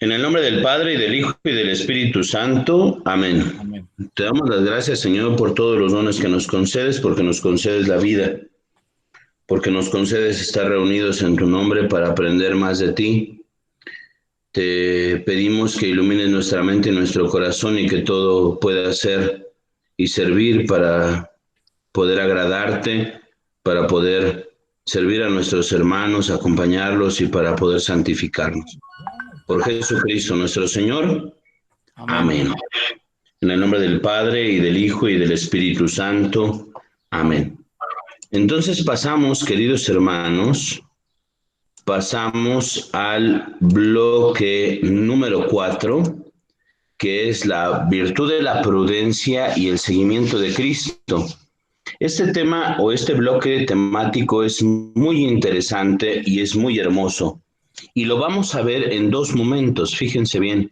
En el nombre del Padre, y del Hijo, y del Espíritu Santo. Amén. Amén. Te damos las gracias, Señor, por todos los dones que nos concedes, porque nos concedes la vida, porque nos concedes estar reunidos en tu nombre para aprender más de ti. Te pedimos que ilumines nuestra mente y nuestro corazón y que todo pueda ser y servir para poder agradarte, para poder servir a nuestros hermanos, acompañarlos y para poder santificarnos. Por Jesucristo nuestro Señor. Amén. Amén. En el nombre del Padre, y del Hijo, y del Espíritu Santo. Amén. Entonces pasamos, queridos hermanos, pasamos al bloque número 4, que es la virtud de la prudencia y el seguimiento de Cristo. Este tema o este bloque temático es muy interesante y es muy hermoso. Y lo vamos a ver en dos momentos, fíjense bien.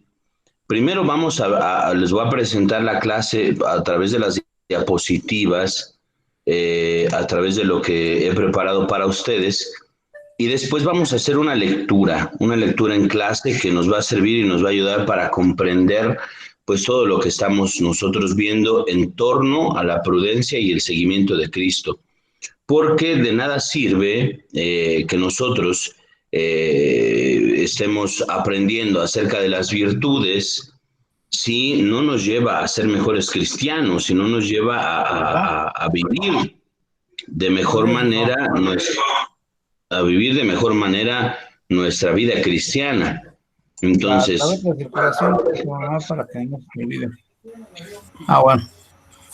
Primero les voy a presentar la clase a través de las diapositivas, a través de lo que he preparado para ustedes. Y después vamos a hacer una lectura en clase que nos va a servir y nos va a ayudar para comprender pues todo lo que estamos nosotros viendo en torno a la prudencia y el seguimiento de Cristo. Porque de nada sirve que nosotros estemos aprendiendo acerca de las virtudes si no nos lleva a ser mejores cristianos, si no nos lleva a vivir de mejor manera a vivir de mejor manera nuestra vida cristiana. Entonces, La circulación para que no se olvide. Bueno.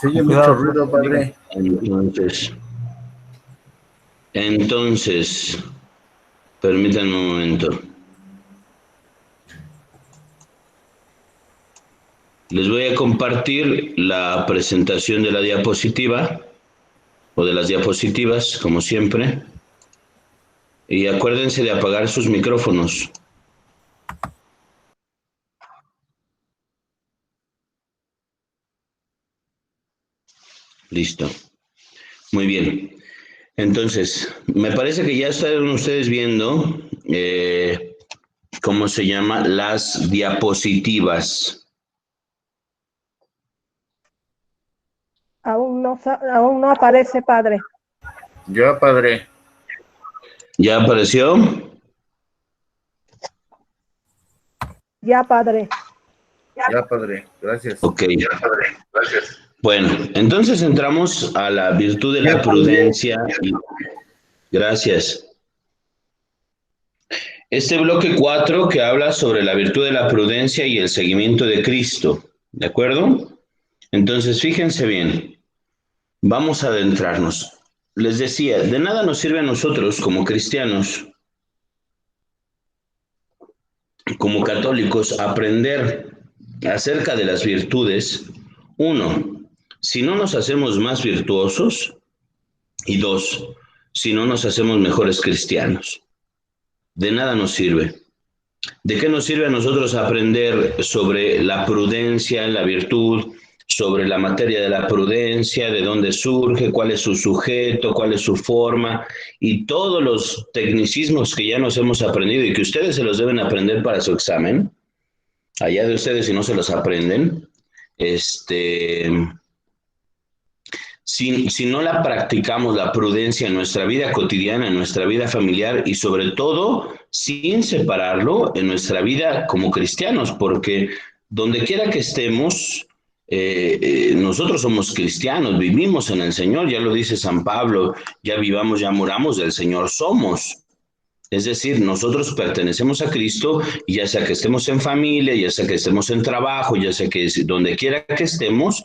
Sigue mucho ruido, padre. Entonces, permítanme un momento. Les voy a compartir la presentación de la diapositiva, o de las diapositivas, como siempre. Y acuérdense de apagar sus micrófonos. Listo. Muy bien. Entonces, me parece que ya están ustedes viendo, ¿cómo se llama? Las diapositivas. Aún no aparece, padre. Ya, padre. ¿Ya apareció? Ya, padre. Ya, padre. Gracias. Ok. Ya, padre. Gracias. Bueno, entonces entramos a la virtud de la prudencia. Gracias. Este bloque 4 que habla sobre la virtud de la prudencia y el seguimiento de Cristo. ¿De acuerdo? Entonces, fíjense bien. Vamos a adentrarnos. Les decía, de nada nos sirve a nosotros como cristianos, como católicos, aprender acerca de las virtudes. Uno, si no nos hacemos más virtuosos. Y dos, si no nos hacemos mejores cristianos. De nada nos sirve. ¿De qué nos sirve a nosotros aprender sobre la prudencia, la virtud, sobre la materia de la prudencia, de dónde surge, cuál es su sujeto, cuál es su forma y todos los tecnicismos que ya nos hemos aprendido y que ustedes se los deben aprender para su examen? Allá de ustedes si no se los aprenden, si no la practicamos, la prudencia en nuestra vida cotidiana, en nuestra vida familiar y sobre todo sin separarlo en nuestra vida como cristianos, porque donde quiera que estemos, nosotros somos cristianos, vivimos en el Señor, ya lo dice San Pablo, ya vivamos, ya muramos, del Señor somos. Es decir, nosotros pertenecemos a Cristo, y ya sea que estemos en familia, ya sea que estemos en trabajo, ya sea que donde quiera que estemos,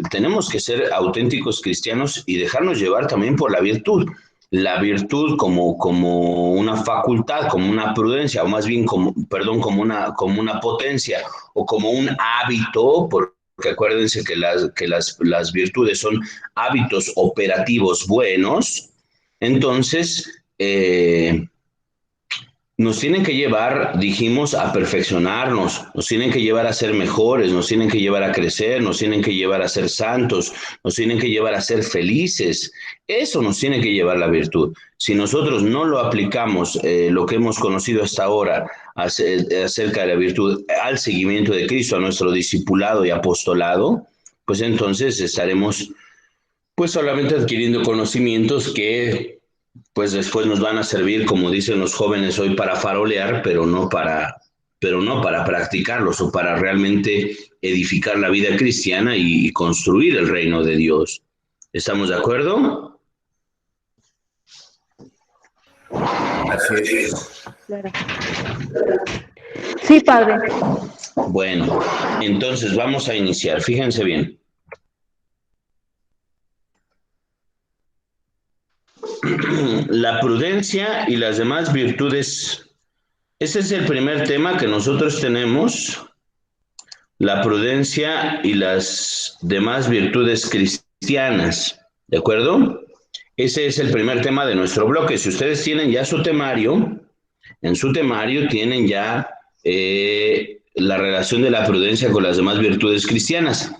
tenemos que ser auténticos cristianos y dejarnos llevar también por la virtud. La virtud como una facultad, como una prudencia, o más bien como una potencia, o como un hábito, porque acuérdense que las virtudes son hábitos operativos buenos. Entonces, nos tienen que llevar, dijimos, a perfeccionarnos, nos tienen que llevar a ser mejores, nos tienen que llevar a crecer, nos tienen que llevar a ser santos, nos tienen que llevar a ser felices. Eso nos tiene que llevar la virtud. Si nosotros no lo aplicamos, lo que hemos conocido hasta ahora, acerca de la virtud al seguimiento de Cristo, a nuestro discipulado y apostolado, pues entonces estaremos pues solamente adquiriendo conocimientos que pues después nos van a servir, como dicen los jóvenes hoy, para farolear, pero no para practicarlos o para realmente edificar la vida cristiana y construir el reino de Dios. ¿Estamos de acuerdo? Así es. Sí, padre. Bueno, entonces vamos a iniciar. Fíjense bien. La prudencia y las demás virtudes. Ese es el primer tema que nosotros tenemos. La prudencia y las demás virtudes cristianas. ¿De acuerdo? Ese es el primer tema de nuestro bloque. Si ustedes tienen ya su temario, en su temario tienen ya la relación de la prudencia con las demás virtudes cristianas.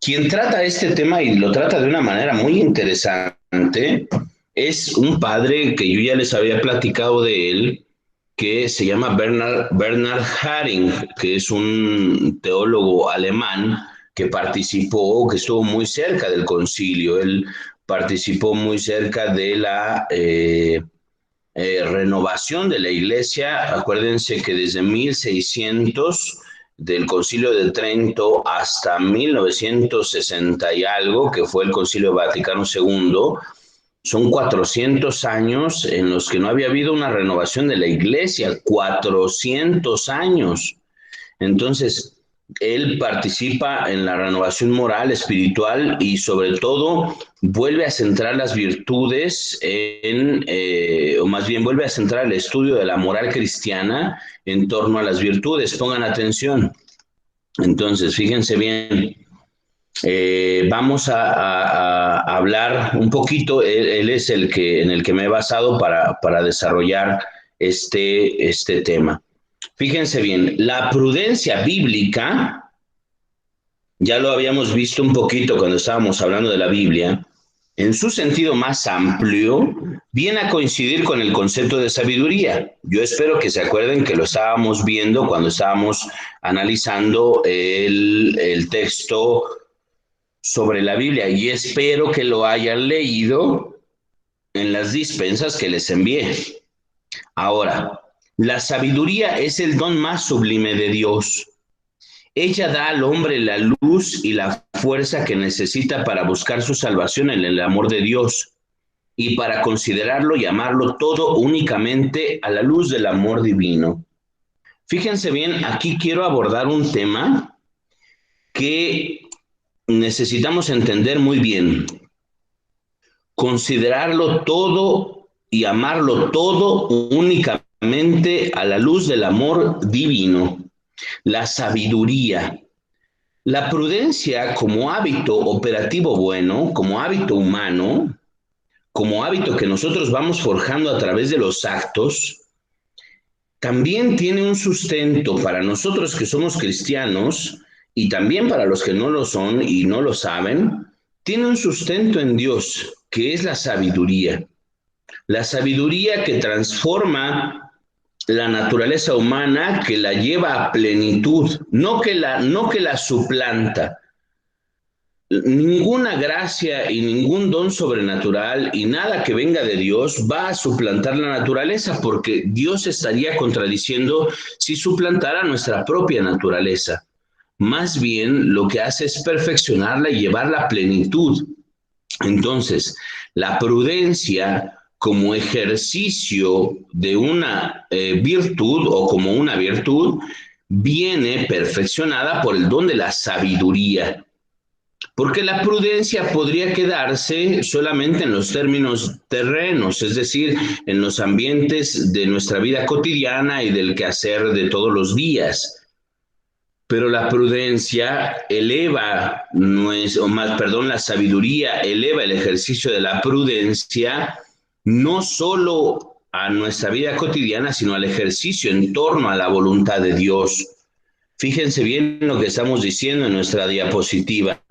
Quien trata este tema y lo trata de una manera muy interesante es un padre que yo ya les había platicado de él, que se llama Bernhard Haring, que es un teólogo alemán que participó, que estuvo muy cerca del concilio. Él participó muy cerca de la renovación de la iglesia. Acuérdense que desde 1600, del Concilio de Trento hasta 1960 y algo, que fue el Concilio Vaticano II, son 400 años en los que no había habido una renovación de la iglesia, 400 años. Entonces, él participa en la renovación moral, espiritual y sobre todo vuelve a centrar las virtudes o más bien vuelve a centrar el estudio de la moral cristiana en torno a las virtudes. Pongan atención. Entonces, fíjense bien. Vamos a hablar un poquito, él es en el que me he basado para desarrollar este tema. Fíjense bien, la prudencia bíblica, ya lo habíamos visto un poquito cuando estábamos hablando de la Biblia, en su sentido más amplio, viene a coincidir con el concepto de sabiduría. Yo espero que se acuerden que lo estábamos viendo cuando estábamos analizando el texto sobre la Biblia, y espero que lo hayan leído en las dispensas que les envié. Ahora, la sabiduría es el don más sublime de Dios. Ella da al hombre la luz y la fuerza que necesita para buscar su salvación en el amor de Dios y para considerarlo y amarlo todo únicamente a la luz del amor divino. Fíjense bien, aquí quiero abordar un tema que necesitamos entender muy bien. Considerarlo todo y amarlo todo únicamente a la luz del amor divino. La sabiduría. La prudencia como hábito operativo bueno, como hábito humano, como hábito que nosotros vamos forjando a través de los actos, también tiene un sustento para nosotros que somos cristianos y también para los que no lo son y no lo saben, tiene un sustento en Dios, que es la sabiduría. La sabiduría que transforma la naturaleza humana, que la lleva a plenitud, no que la suplanta. Ninguna gracia y ningún don sobrenatural y nada que venga de Dios va a suplantar la naturaleza, porque Dios estaría contradiciendo si suplantara nuestra propia naturaleza. Más bien lo que hace es perfeccionarla y llevarla a plenitud. Entonces, la prudencia como ejercicio de una virtud o como una virtud viene perfeccionada por el don de la sabiduría. Porque la prudencia podría quedarse solamente en los términos terrenos, es decir, en los ambientes de nuestra vida cotidiana y del quehacer de todos los días. Pero la prudencia la sabiduría eleva el ejercicio de la prudencia no solo a nuestra vida cotidiana, sino al ejercicio en torno a la voluntad de Dios. Fíjense bien lo que estamos diciendo en nuestra diapositiva.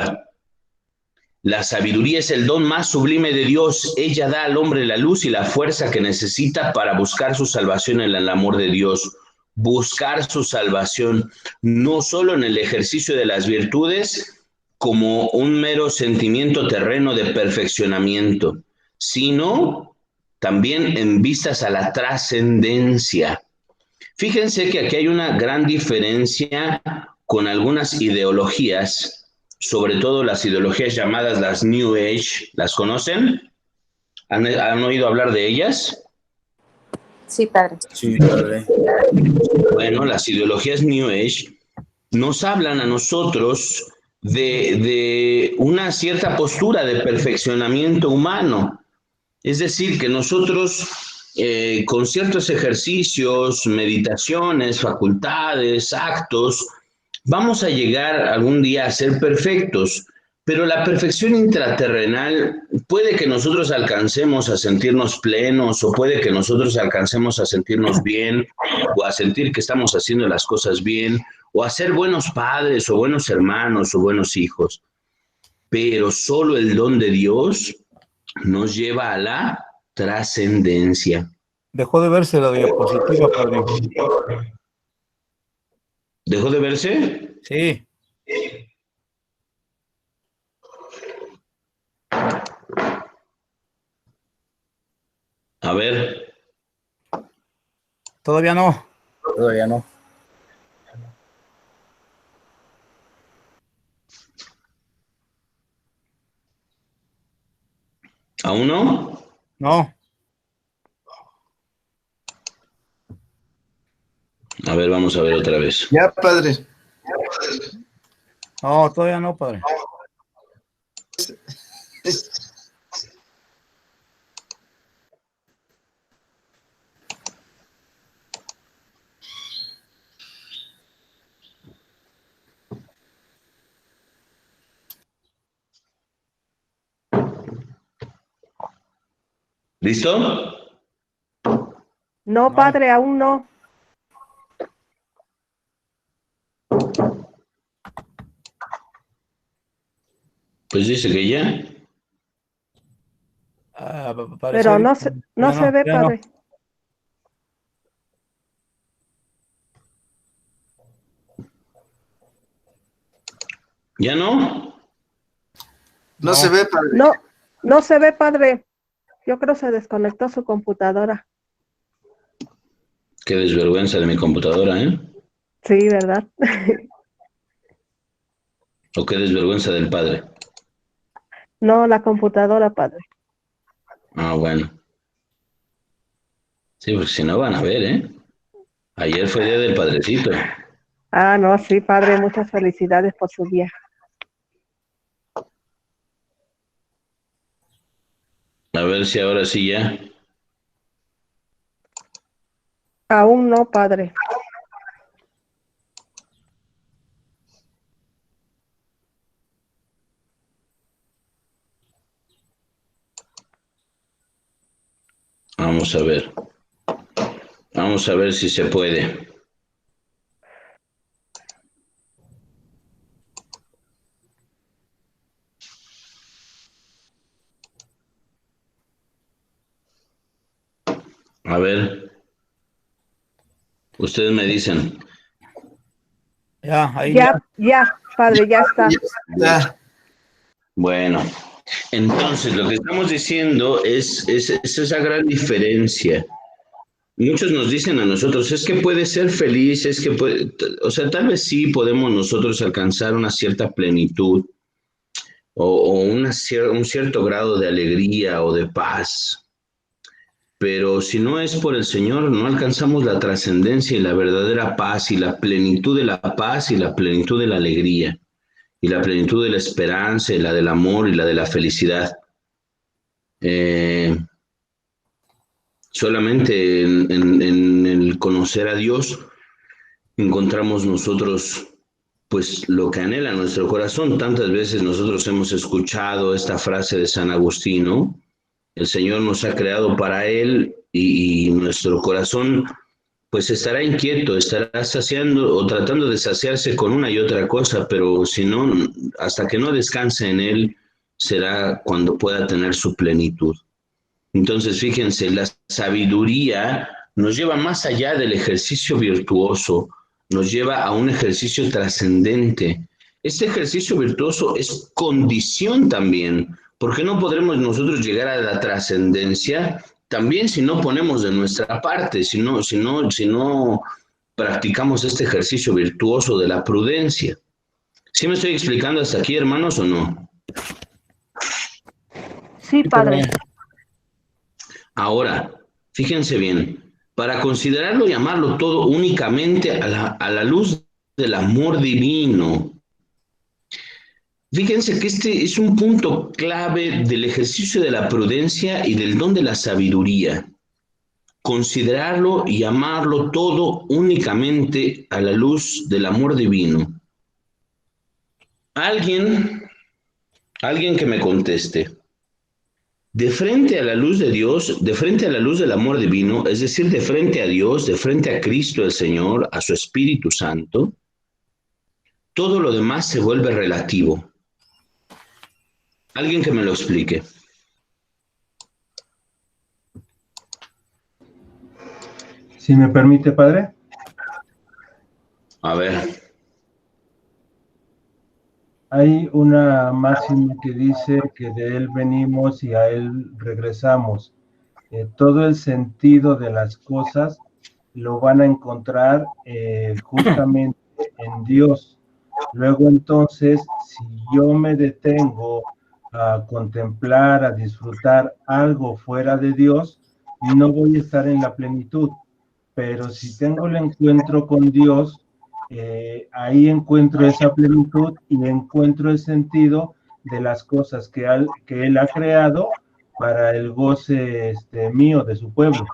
La sabiduría es el don más sublime de Dios. Ella da al hombre la luz y la fuerza que necesita para buscar su salvación en el amor de Dios. buscar su salvación, no solo en el ejercicio de las virtudes como un mero sentimiento terreno de perfeccionamiento, sino también en vistas a la trascendencia. Fíjense que aquí hay una gran diferencia con algunas ideologías, sobre todo las ideologías llamadas las New Age. ¿Las conocen? ¿Han oído hablar de ellas? Sí, padre. Sí, padre. Bueno, las ideologías New Age nos hablan a nosotros de una cierta postura de perfeccionamiento humano. Es decir, que nosotros con ciertos ejercicios, meditaciones, facultades, actos, vamos a llegar algún día a ser perfectos, pero la perfección intraterrenal puede que nosotros alcancemos a sentirnos plenos o puede que nosotros alcancemos a sentirnos bien o a sentir que estamos haciendo las cosas bien o a ser buenos padres o buenos hermanos o buenos hijos, pero solo el don de Dios nos lleva a la trascendencia. Dejó de verse la diapositiva, padre. ¿Dejó de verse? Sí. A ver. Todavía no. Todavía no. ¿Aún no? No. A ver, vamos a ver otra vez. Ya, padre. No, todavía no, padre. ¿Listo? No, padre, aún no. Pues dice que ya. Parece Pero que no ya se ve, ya no. padre. ¿Ya no? No se ve, padre. No se ve, padre. Yo creo se desconectó su computadora. Qué desvergüenza de mi computadora, ¿eh? Sí, ¿verdad? O qué desvergüenza del padre. No, la computadora, padre. Ah, bueno. Sí, porque si no van a ver, ¿eh? Ayer fue día del padrecito. Ah, no, sí, padre, muchas felicidades por su día. A ver si ahora sí ya. Aún no, padre. Vamos a ver. Vamos a ver si se puede. A ver. Ustedes me dicen. Ya, ahí ya. Ya, padre, ya está. Ya. Bueno, entonces lo que estamos diciendo es esa gran diferencia. Muchos nos dicen a nosotros, es que puede ser feliz, es que puede, o sea, tal vez sí podemos nosotros alcanzar una cierta plenitud o un cierto grado de alegría o de paz, pero si no es por el Señor, no alcanzamos la trascendencia y la verdadera paz y la plenitud de la paz y la plenitud de la alegría y la plenitud de la esperanza y la del amor y la de la felicidad. Solamente en el conocer a Dios encontramos nosotros pues lo que anhela nuestro corazón. Tantas veces nosotros hemos escuchado esta frase de San Agustín, ¿no? El Señor nos ha creado para Él y nuestro corazón pues estará inquieto, estará saciando o tratando de saciarse con una y otra cosa, pero si no, hasta que no descanse en Él, será cuando pueda tener su plenitud. Entonces, fíjense, la sabiduría nos lleva más allá del ejercicio virtuoso, nos lleva a un ejercicio trascendente. Este ejercicio virtuoso es condición también, porque no podremos nosotros llegar a la trascendencia también si no ponemos de nuestra parte, si no practicamos este ejercicio virtuoso de la prudencia. ¿Sí me estoy explicando hasta aquí, hermanos, o no? Sí, padre. Ahora, fíjense bien, para considerarlo y amarlo todo únicamente a la luz del amor divino. Fíjense que este es un punto clave del ejercicio de la prudencia y del don de la sabiduría. Considerarlo y amarlo todo únicamente a la luz del amor divino. Alguien que me conteste. De frente a la luz de Dios, de frente a la luz del amor divino, es decir, de frente a Dios, de frente a Cristo el Señor, a su Espíritu Santo, todo lo demás se vuelve relativo. Alguien que me lo explique. Si me permite, padre. A ver. Hay una máxima que dice que de Él venimos y a Él regresamos. Todo el sentido de las cosas lo van a encontrar justamente en Dios. Luego entonces, si yo me detengo a contemplar, a disfrutar algo fuera de Dios, no voy a estar en la plenitud. Pero si tengo el encuentro con Dios, ahí encuentro esa plenitud y encuentro el sentido de las cosas que Él ha creado para el goce mío, de su pueblo.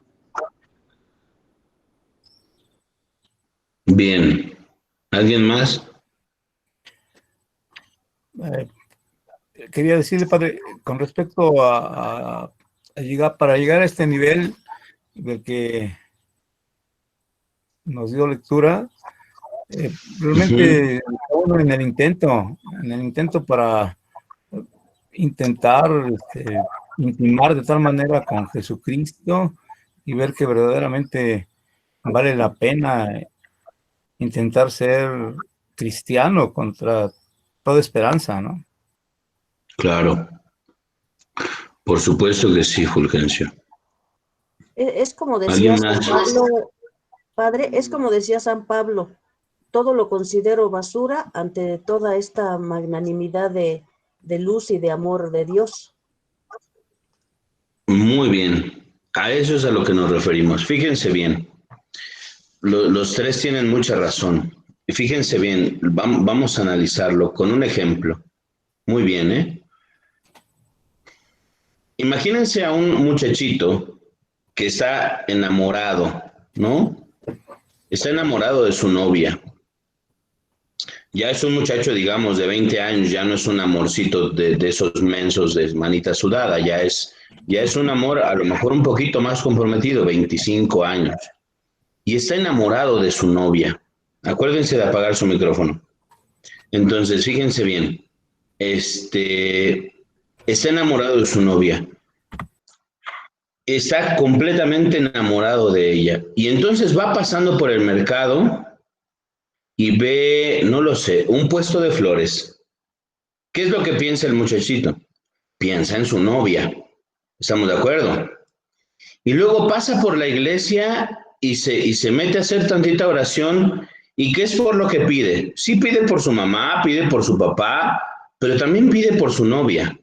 Bien. ¿Alguien más? Quería decirle, padre, con respecto a llegar, para llegar a este nivel del que nos dio lectura, realmente uno en el intento para intentar intimar de tal manera con Jesucristo y ver que verdaderamente vale la pena intentar ser cristiano contra toda esperanza, ¿no? Claro. Por supuesto que sí, Fulgencio. Es como decía San Pablo, padre, es como decía San Pablo, todo lo considero basura ante toda esta magnanimidad de luz y de amor de Dios. Muy bien. A eso es a lo que nos referimos. Fíjense bien. Los tres tienen mucha razón. Y fíjense bien, vamos a analizarlo con un ejemplo. Muy bien, ¿eh? Imagínense a un muchachito que está enamorado, ¿no? Está enamorado de su novia. Ya es un muchacho, digamos, de 20 años, ya no es un amorcito de esos mensos de manita sudada, ya es un amor a lo mejor un poquito más comprometido, 25 años. Y está enamorado de su novia. Acuérdense de apagar su micrófono. Entonces, fíjense bien. Está enamorado de su novia. Está completamente enamorado de ella. Y entonces va pasando por el mercado y ve, no lo sé, un puesto de flores. ¿Qué es lo que piensa el muchachito? Piensa en su novia. ¿Estamos de acuerdo? Y luego pasa por la iglesia y se mete a hacer tantita oración. ¿Y qué es por lo que pide? Sí pide por su mamá, pide por su papá, pero también pide por su novia.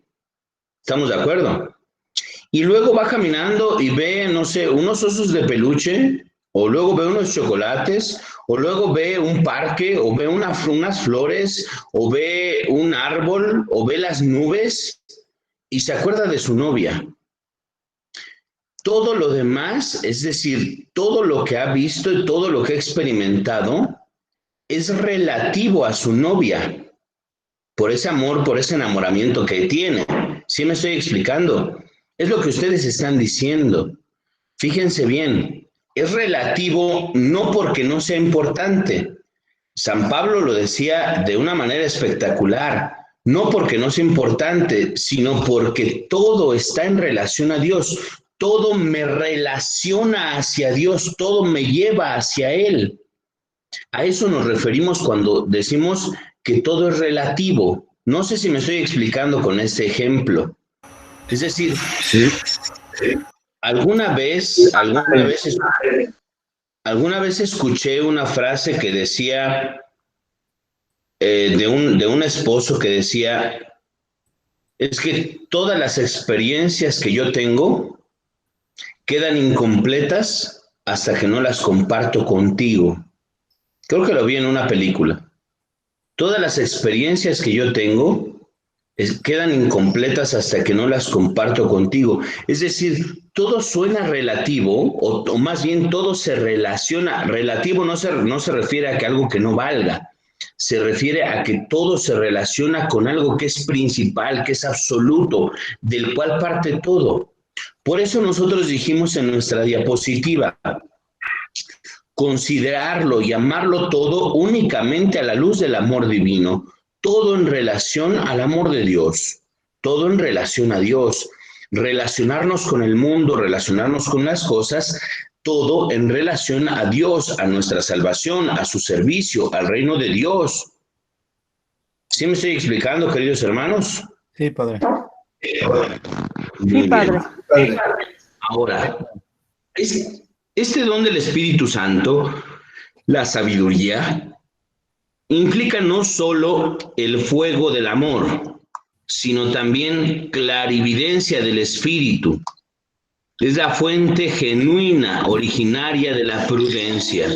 ¿Estamos de acuerdo? Y luego va caminando y ve, no sé, unos osos de peluche, o luego ve unos chocolates, o luego ve un parque, o ve unas flores, o ve un árbol, o ve las nubes, y se acuerda de su novia. Todo lo demás, es decir, todo lo que ha visto y todo lo que ha experimentado, es relativo a su novia, por ese amor, por ese enamoramiento que tiene. ¿Sí me estoy explicando? Es lo que ustedes están diciendo. Fíjense bien, es relativo no porque no sea importante. San Pablo lo decía de una manera espectacular, no porque no sea importante, sino porque todo está en relación a Dios. todo me relaciona hacia Dios, todo me lleva hacia Él. A eso nos referimos cuando decimos que todo es relativo. No sé si me estoy explicando con este ejemplo. Es decir, Sí. alguna vez escuché una frase que decía, de un esposo que decía, es que todas las experiencias que yo tengo quedan incompletas hasta que no las comparto contigo. Creo que lo vi en una película. Todas las experiencias que yo tengo quedan incompletas hasta que no las comparto contigo. Es decir, todo suena relativo, o más bien todo se relaciona. Relativo no se refiere a que algo que no valga. Se refiere a que todo se relaciona con algo que es principal, que es absoluto, del cual parte todo. Por eso nosotros dijimos en nuestra diapositiva, considerarlo y amarlo todo únicamente a la luz del amor divino, todo en relación al amor de Dios, todo en relación a Dios, relacionarnos con el mundo, relacionarnos con las cosas, todo en relación a Dios, a nuestra salvación, a su servicio, al reino de Dios. ¿Sí me estoy explicando, queridos hermanos? Sí, padre. Muy Sí, padre. bien. Ahora, este don del Espíritu Santo, la sabiduría, implica no solo el fuego del amor, sino también clarividencia del Espíritu. Es la fuente genuina, originaria de la prudencia.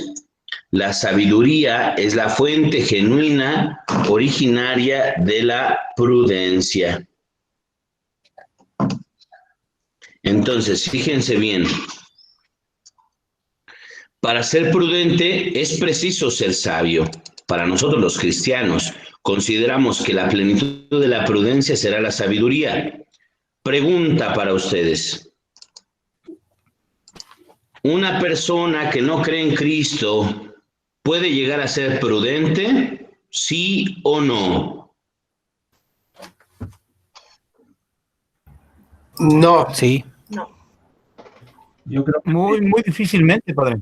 La sabiduría es la fuente genuina, originaria de la prudencia. Entonces, fíjense bien. Para ser prudente es preciso ser sabio. Para nosotros los cristianos, consideramos que la plenitud de la prudencia será la sabiduría. Pregunta para ustedes. ¿Una persona que no cree en Cristo puede llegar a ser prudente? ¿Sí o no? No. Sí. Yo creo que Muy, muy difícilmente, padre.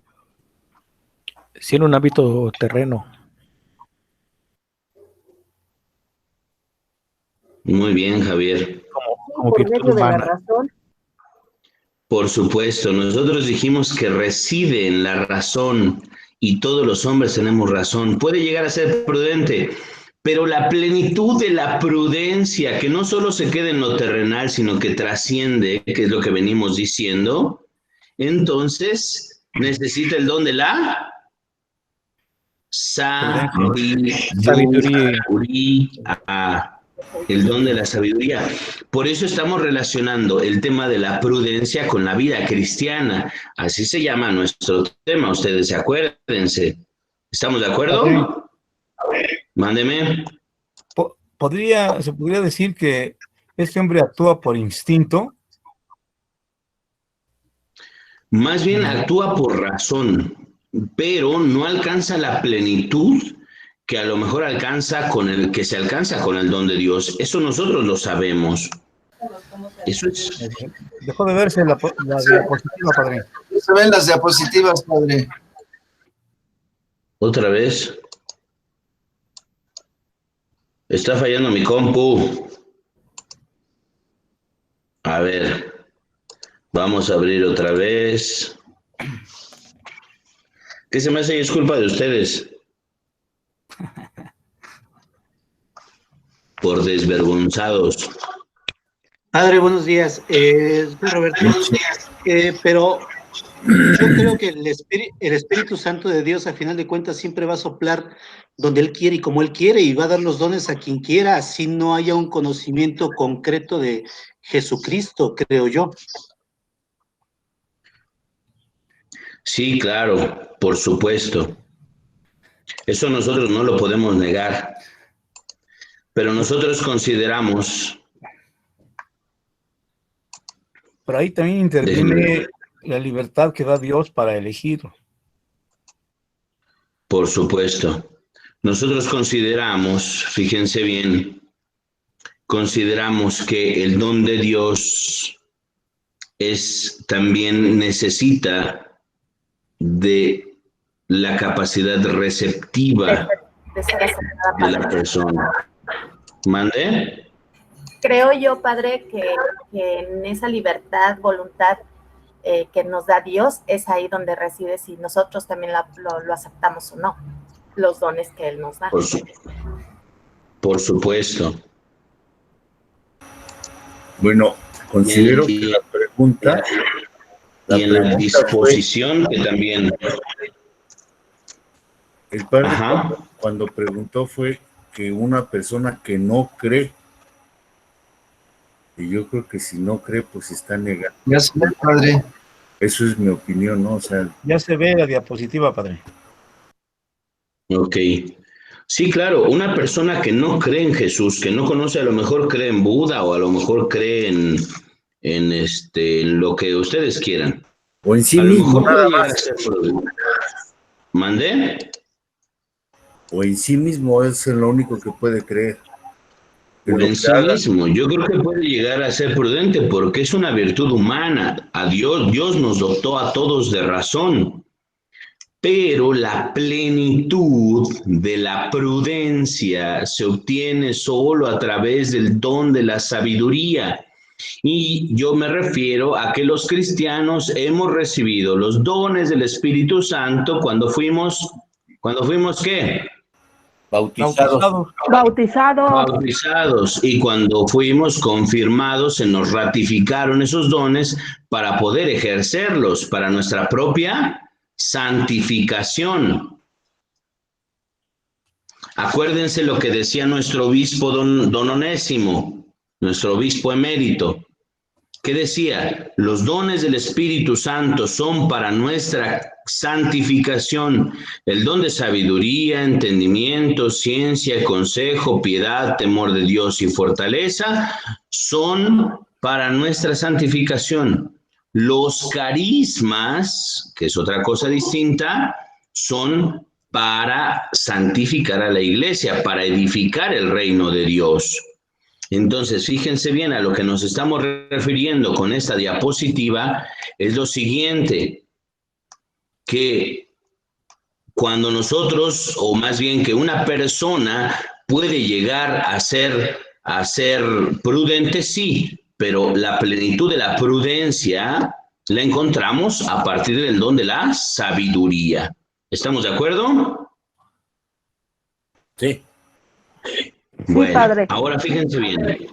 Sí, en un ámbito terreno. Muy bien, Javier. Como por virtud medio de la humana. razón. Por supuesto, nosotros dijimos que reside en la razón y todos los hombres tenemos razón. Puede llegar a ser prudente, pero la plenitud de la prudencia, que no solo se queda en lo terrenal, sino que trasciende, que es lo que venimos diciendo, entonces necesita el don de la sabiduría. El don de la sabiduría. Por eso estamos relacionando el tema de la prudencia con la vida cristiana. Así se llama nuestro tema, ustedes acuérdense. ¿Estamos de acuerdo? Mándeme. Se podría decir que este hombre actúa por instinto. Más bien actúa por razón, pero no alcanza la plenitud que a lo mejor alcanza con el don de Dios. Eso nosotros lo sabemos. Eso es. Dejó de verse la diapositiva, padre. Se ven las diapositivas, padre. Otra vez. Está fallando mi compu. A ver. Vamos a abrir otra vez. ¿Qué se me hace? Es culpa de ustedes. Por desvergonzados. Padre, buenos días. Soy Roberto. Pero yo creo que el Espíritu Santo de Dios, al final de cuentas, siempre va a soplar donde Él quiere y como Él quiere, y va a dar los dones a quien quiera, así no haya un conocimiento concreto de Jesucristo, creo yo. Sí, claro, por supuesto. Eso nosotros no lo podemos negar. Pero nosotros consideramos... Pero ahí también interviene la libertad que da Dios para elegir. Por supuesto. Nosotros consideramos, fíjense bien, consideramos que el don de Dios también necesita de la capacidad receptiva de ser aceptada, de la persona. ¿Mande? Creo yo, padre, que en esa libertad, voluntad que nos da Dios, es ahí donde reside si nosotros también lo aceptamos o no, los dones que Él nos da. Por supuesto. Bueno, considero que la pregunta... Y en la disposición que también... El padre cuando preguntó fue que una persona que no cree, y yo creo que si no cree, pues está negando. Ya se ve, padre. Eso es mi opinión, ¿no? O sea... Ya se ve la diapositiva, padre. Ok. Sí, claro, una persona que no cree en Jesús, que no conoce, a lo mejor cree en Buda o a lo mejor cree en lo que ustedes quieran. O en sí mismo, nada más. ¿Mandé? O en sí mismo es lo único que puede creer. O en sí mismo. Yo creo que puede llegar a ser prudente porque es una virtud humana. Dios nos dotó a todos de razón. Pero la plenitud de la prudencia se obtiene solo a través del don de la sabiduría. Y yo me refiero a que los cristianos hemos recibido los dones del Espíritu Santo cuando fuimos ¿qué? Bautizados. Y cuando fuimos confirmados, se nos ratificaron esos dones para poder ejercerlos para nuestra propia santificación. Acuérdense lo que decía nuestro obispo don Onésimo, nuestro obispo emérito. ¿Qué decía? Los dones del Espíritu Santo son para nuestra santificación. El don de sabiduría, entendimiento, ciencia, consejo, piedad, temor de Dios y fortaleza son para nuestra santificación. Los carismas, que es otra cosa distinta, son para santificar a la iglesia, para edificar el reino de Dios. Entonces, fíjense bien, a lo que nos estamos refiriendo con esta diapositiva es lo siguiente, que cuando nosotros, o más bien que una persona puede llegar a ser prudente, sí, pero la plenitud de la prudencia la encontramos a partir del don de la sabiduría. ¿Estamos de acuerdo? Sí. Bueno, sí, padre. Ahora fíjense bien.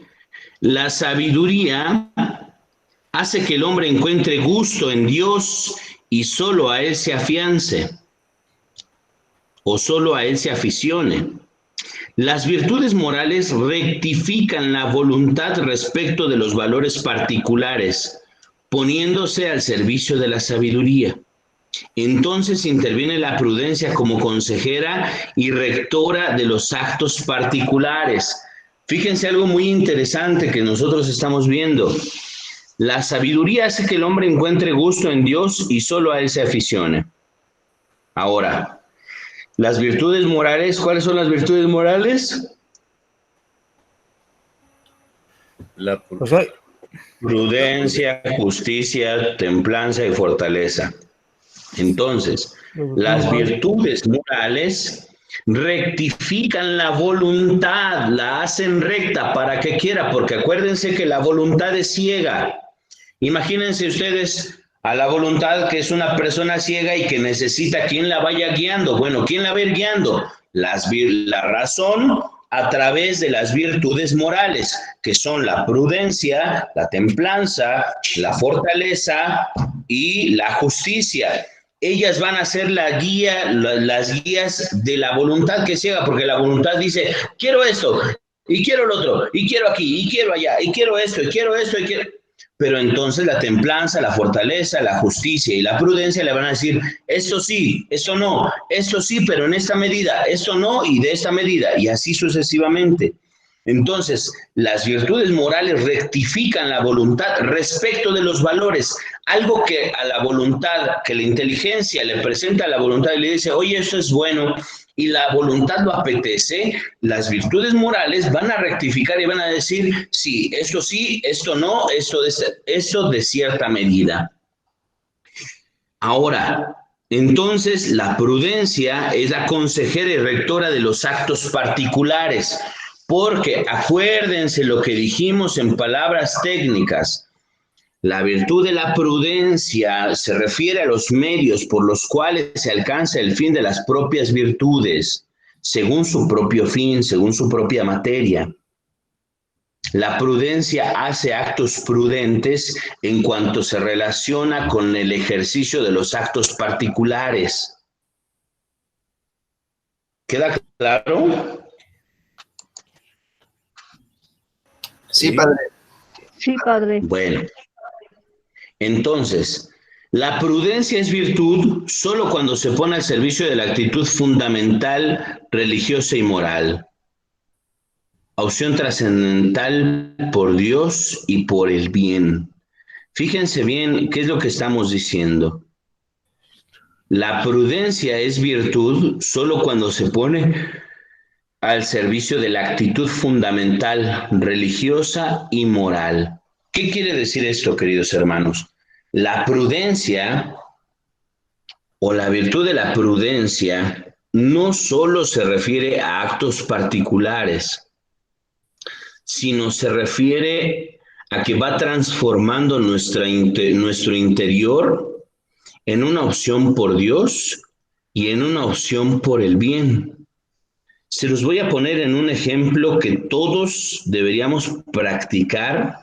La sabiduría hace que el hombre encuentre gusto en Dios y solo a Él se afiance o solo a Él se aficione. Las virtudes morales rectifican la voluntad respecto de los valores particulares, poniéndose al servicio de la sabiduría. Entonces interviene la prudencia como consejera y rectora de los actos particulares. Fíjense algo muy interesante que nosotros estamos viendo. La sabiduría hace que el hombre encuentre gusto en Dios y solo a Él se aficione. Ahora, las virtudes morales, ¿cuáles son las virtudes morales? Prudencia, justicia, templanza y fortaleza. Entonces, las virtudes morales rectifican la voluntad, la hacen recta para que quiera, porque acuérdense que la voluntad es ciega. Imagínense ustedes a la voluntad que es una persona ciega y que necesita quien la vaya guiando. Bueno, ¿quién la va a ir guiando? La razón a través de las virtudes morales, que son la prudencia, la templanza, la fortaleza y la justicia. Ellas van a ser la guía, las guías de la voluntad que ciega, porque la voluntad dice, quiero esto, y quiero lo otro, y quiero aquí, y quiero allá, y quiero esto, y quiero esto, y quiero... Pero entonces la templanza, la fortaleza, la justicia y la prudencia le van a decir, esto sí, esto no, esto sí, pero en esta medida, esto no y de esta medida, y así sucesivamente. Entonces, las virtudes morales rectifican la voluntad respecto de los valores. Algo que a la voluntad, que la inteligencia le presenta a la voluntad y le dice, oye, esto es bueno, y la voluntad lo apetece, las virtudes morales van a rectificar y van a decir, sí, esto no, esto de cierta medida. Ahora, entonces la prudencia es la consejera y rectora de los actos particulares, porque acuérdense lo que dijimos en palabras técnicas. La virtud de la prudencia se refiere a los medios por los cuales se alcanza el fin de las propias virtudes, según su propio fin, según su propia materia. La prudencia hace actos prudentes en cuanto se relaciona con el ejercicio de los actos particulares. ¿Queda claro? Sí, padre. Sí, padre. Bueno. Entonces, la prudencia es virtud solo cuando se pone al servicio de la actitud fundamental, religiosa y moral. Opción trascendental por Dios y por el bien. Fíjense bien qué es lo que estamos diciendo. La prudencia es virtud solo cuando se pone al servicio de la actitud fundamental, religiosa y moral. ¿Qué quiere decir esto, queridos hermanos? La prudencia o la virtud de la prudencia no solo se refiere a actos particulares, sino se refiere a que va transformando nuestro interior en una opción por Dios y en una opción por el bien. Se los voy a poner en un ejemplo que todos deberíamos practicar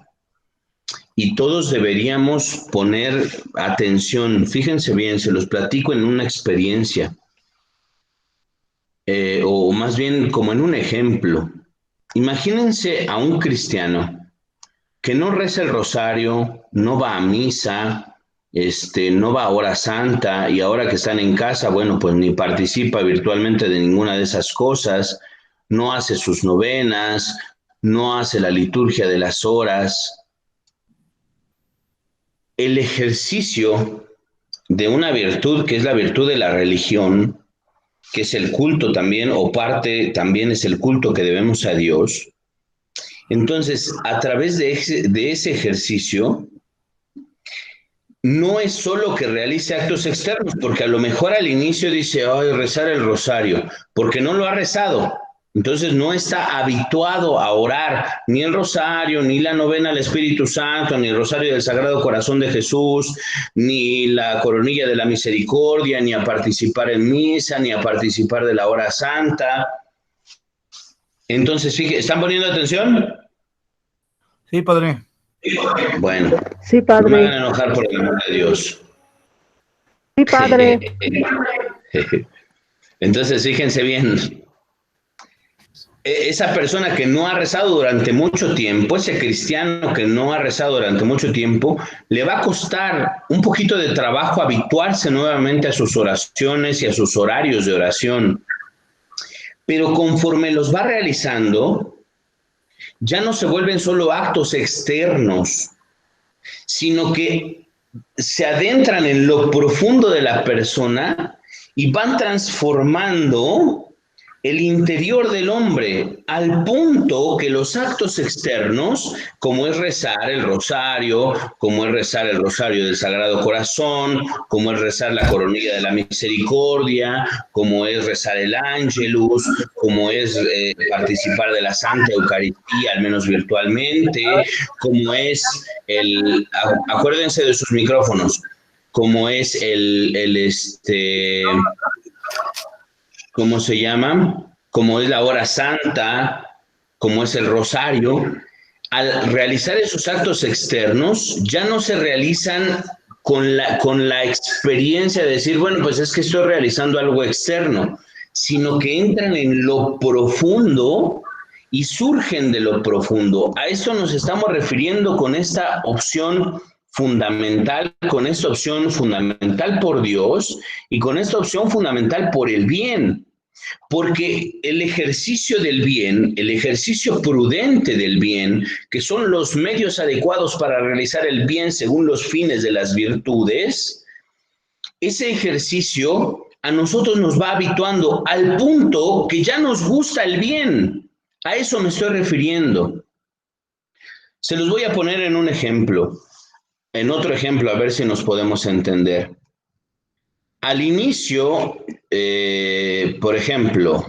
y todos deberíamos poner atención. Fíjense bien, se los platico en una experiencia, o más bien como en un ejemplo. Imagínense a un cristiano que no reza el rosario, no va a misa, no va a hora santa, y ahora que están en casa, bueno, pues ni participa virtualmente de ninguna de esas cosas, no hace sus novenas, no hace la liturgia de las horas. El ejercicio de una virtud, que es la virtud de la religión, que es el culto también, o parte también es el culto que debemos a Dios. Entonces, a través de ese ejercicio, no es solo que realice actos externos, porque a lo mejor al inicio dice, ay, rezar el rosario, porque no lo ha rezado. Entonces no está habituado a orar ni el rosario, ni la novena al Espíritu Santo, ni el rosario del Sagrado Corazón de Jesús, ni la coronilla de la misericordia, ni a participar en misa, ni a participar de la hora santa. Entonces, fíjense, ¿están poniendo atención? Sí, padre. Bueno, sí, padre. No me hagan enojar por el amor de Dios. Sí, padre. Entonces, fíjense bien. Esa persona que no ha rezado durante mucho tiempo, ese cristiano que no ha rezado durante mucho tiempo, le va a costar un poquito de trabajo habituarse nuevamente a sus oraciones y a sus horarios de oración. Pero conforme los va realizando, ya no se vuelven solo actos externos, sino que se adentran en lo profundo de la persona y van transformando el interior del hombre, al punto que los actos externos, como es rezar el rosario, como es rezar el rosario del Sagrado Corazón, como es rezar la coronilla de la misericordia, como es rezar el ángelus, como es participar de la Santa Eucaristía, al menos virtualmente, como es acuérdense de sus micrófonos, como es ¿cómo se llama? Como es la hora santa, como es el rosario. Al realizar esos actos externos, ya no se realizan con la experiencia de decir, bueno, pues es que estoy realizando algo externo, sino que entran en lo profundo y surgen de lo profundo. A esto nos estamos refiriendo con esta opción fundamental, con esta opción fundamental por Dios y con esta opción fundamental por el bien, porque el ejercicio del bien, el ejercicio prudente del bien, que son los medios adecuados para realizar el bien según los fines de las virtudes, ese ejercicio a nosotros nos va habituando al punto que ya nos gusta el bien. A eso me estoy refiriendo. Se los voy a poner en un ejemplo, en otro ejemplo, a ver si nos podemos entender. Al inicio, por ejemplo,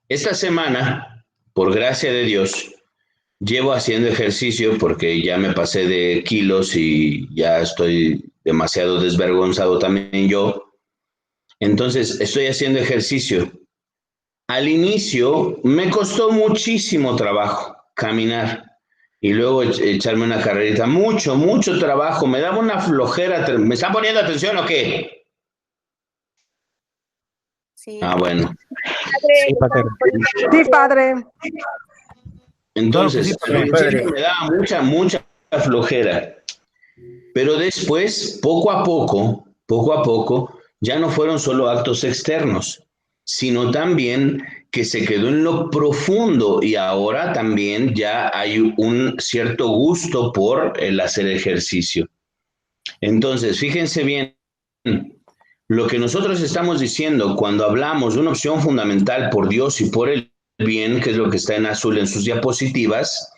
esta semana, por gracia de Dios, llevo haciendo ejercicio porque ya me pasé de kilos y ya estoy demasiado desvergonzado también yo. Entonces, estoy haciendo ejercicio. Al inicio me costó muchísimo trabajo caminar y luego echarme una carrerita. Mucho trabajo. Me daba una flojera. ¿Me están poniendo atención o qué? Sí. Ah, bueno. Sí, padre. Sí, padre. Entonces, Claro que sí, al padre. principio me daba mucha flojera. Pero después, poco a poco, ya no fueron solo actos externos, sino también que se quedó en lo profundo y ahora también ya hay un cierto gusto por el hacer ejercicio. Entonces, fíjense bien, lo que nosotros estamos diciendo cuando hablamos de una opción fundamental por Dios y por el bien, que es lo que está en azul en sus diapositivas,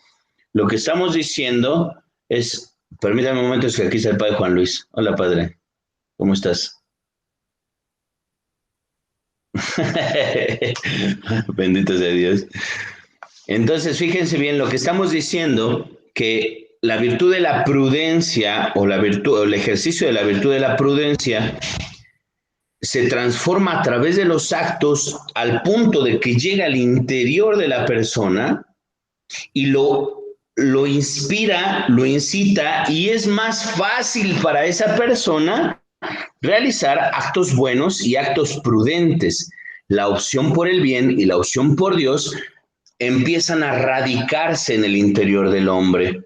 lo que estamos diciendo es, permítame un momento, es que aquí está el padre Juan Luis. Hola, padre. ¿Cómo estás? Bendito sea Dios. Entonces, fíjense bien, lo que estamos diciendo, que la virtud de la prudencia o el ejercicio de la virtud de la prudencia se transforma a través de los actos al punto de que llega al interior de la persona y lo inspira, lo incita y es más fácil para esa persona realizar actos buenos y actos prudentes. La opción por el bien y la opción por Dios empiezan a radicarse en el interior del hombre.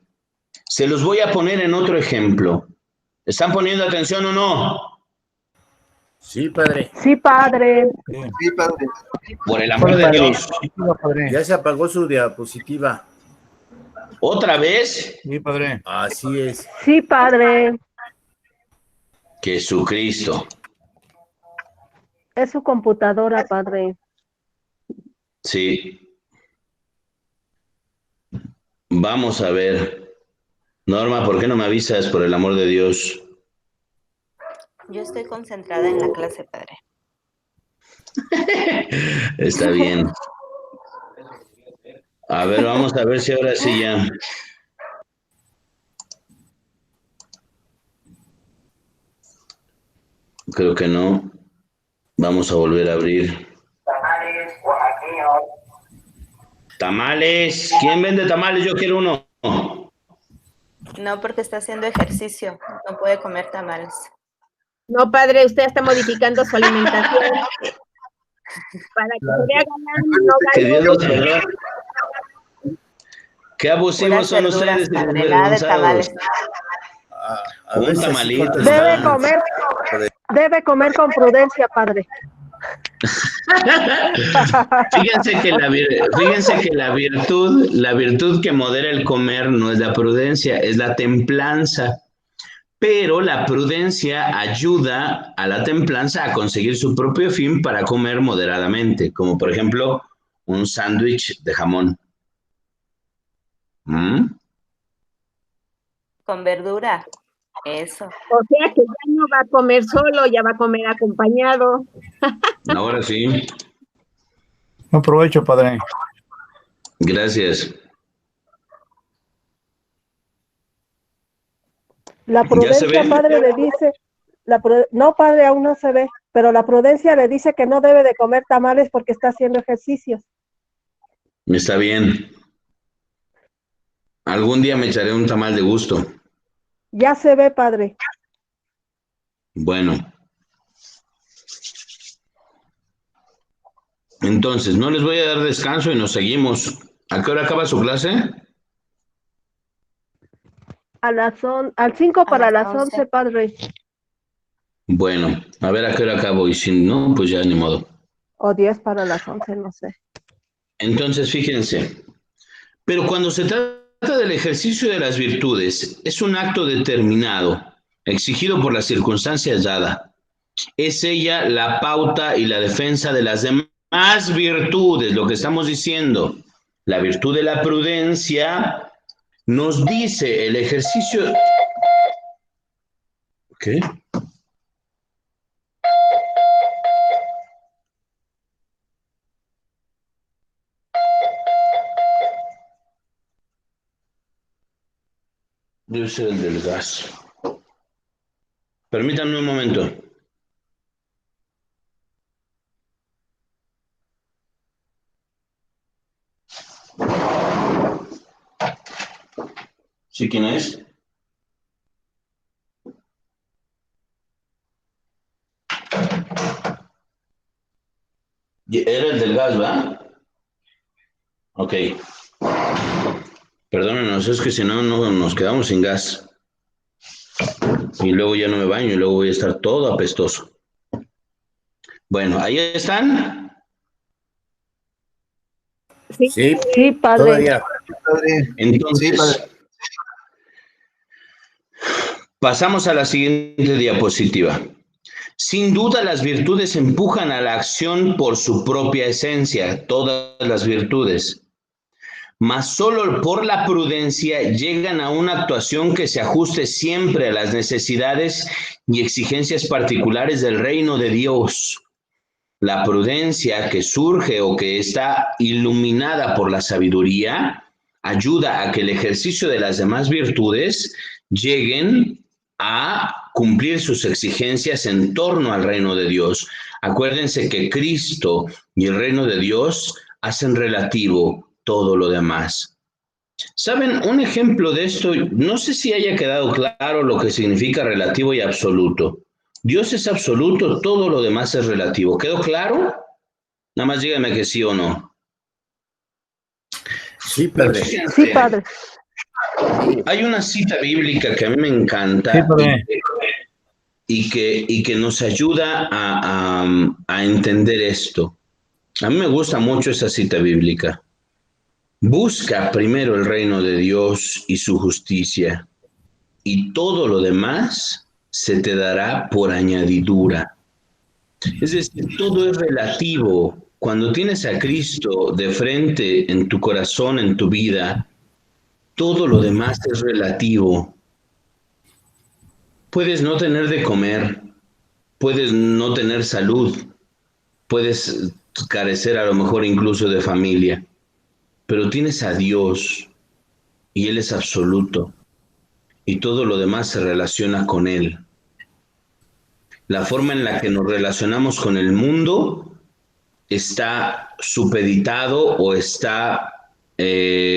Se los voy a poner en otro ejemplo. ¿Están poniendo atención o no? Sí, padre. Sí, padre. Sí, padre. Por el amor de Dios. Ya se apagó su diapositiva. ¿Otra vez? Sí, padre. Así es. Sí, padre. Jesucristo. Es su computadora, padre. Sí. Vamos a ver. Norma, ¿por qué no me avisas, por el amor de Dios? Yo estoy concentrada en la clase, padre. Está bien. A ver, vamos a ver si ahora sí ya. Creo que no. Vamos a volver a abrir. Tamales. ¿Quién vende tamales? Yo quiero uno. No, porque está haciendo ejercicio. No puede comer tamales. No, padre, usted está modificando su alimentación para que se vea ganando, no Que Dios los gane. perdone. Qué abusivos son verduras, ustedes, padre, nada de desvergonzados. tamales. A Un veces sí tamalito. falta Debe comer con prudencia, padre. Fíjense que la virtud que modera el comer no es la prudencia, es la templanza. Pero la prudencia ayuda a la templanza a conseguir su propio fin para comer moderadamente, como por ejemplo un sándwich de jamón. ¿Mm? Con verdura. Eso. O sea que ya no va a comer solo, ya va a comer acompañado. Ahora sí. Buen provecho, padre. Gracias. La ¿Ya se prudencia, ve? padre, le dice, no, padre, aún no se ve, pero la prudencia le dice que no debe de comer tamales porque está haciendo ejercicios. Está bien. Algún día me echaré un tamal de gusto. Ya se ve, padre. Bueno. Entonces, no les voy a dar descanso y nos seguimos. ¿A qué hora acaba su clase? Al 5 para las 11, padre. Bueno, a ver a qué hora acabo y si no, pues ya ni modo. O 10 para las 11, no sé. Entonces, fíjense, pero cuando se trata del ejercicio de las virtudes, es un acto determinado, exigido por las circunstancias dadas. Es ella la pauta y la defensa de las demás virtudes, lo que estamos diciendo. La virtud de la prudencia nos dice el ejercicio... ¿Qué? Debe ser el del gas. Permítanme un momento. ¿Sí quién es? Era el del gas, ¿verdad? Ok. Perdónenos, es que si no, no nos quedamos sin gas. Y luego ya no me baño y luego voy a estar todo apestoso. Bueno, ¿ahí están? Sí, sí, padre. Todavía. Entonces, Sí, padre. pasamos a la siguiente diapositiva. Sin duda, las virtudes empujan a la acción por su propia esencia, todas las virtudes. Mas solo por la prudencia llegan a una actuación que se ajuste siempre a las necesidades y exigencias particulares del reino de Dios. La prudencia que surge o que está iluminada por la sabiduría ayuda a que el ejercicio de las demás virtudes lleguen a cumplir sus exigencias en torno al reino de Dios. Acuérdense que Cristo y el reino de Dios hacen relativo todo lo demás. ¿Saben? Un ejemplo de esto, no sé si haya quedado claro lo que significa relativo y absoluto. Dios es absoluto, todo lo demás es relativo. ¿Quedó claro? Nada más díganme que sí o no. Sí, padre. Sí, padre. Hay una cita bíblica que a mí me encanta Sí, padre. y que nos ayuda a entender esto. A mí me gusta mucho esa cita bíblica. Busca primero el reino de Dios y su justicia, y todo lo demás se te dará por añadidura. Es decir, todo es relativo. Cuando tienes a Cristo de frente en tu corazón, en tu vida, todo lo demás es relativo. Puedes no tener de comer, puedes no tener salud, puedes carecer a lo mejor incluso de familia, pero tienes a Dios y Él es absoluto y todo lo demás se relaciona con Él. La forma en la que nos relacionamos con el mundo está supeditado o está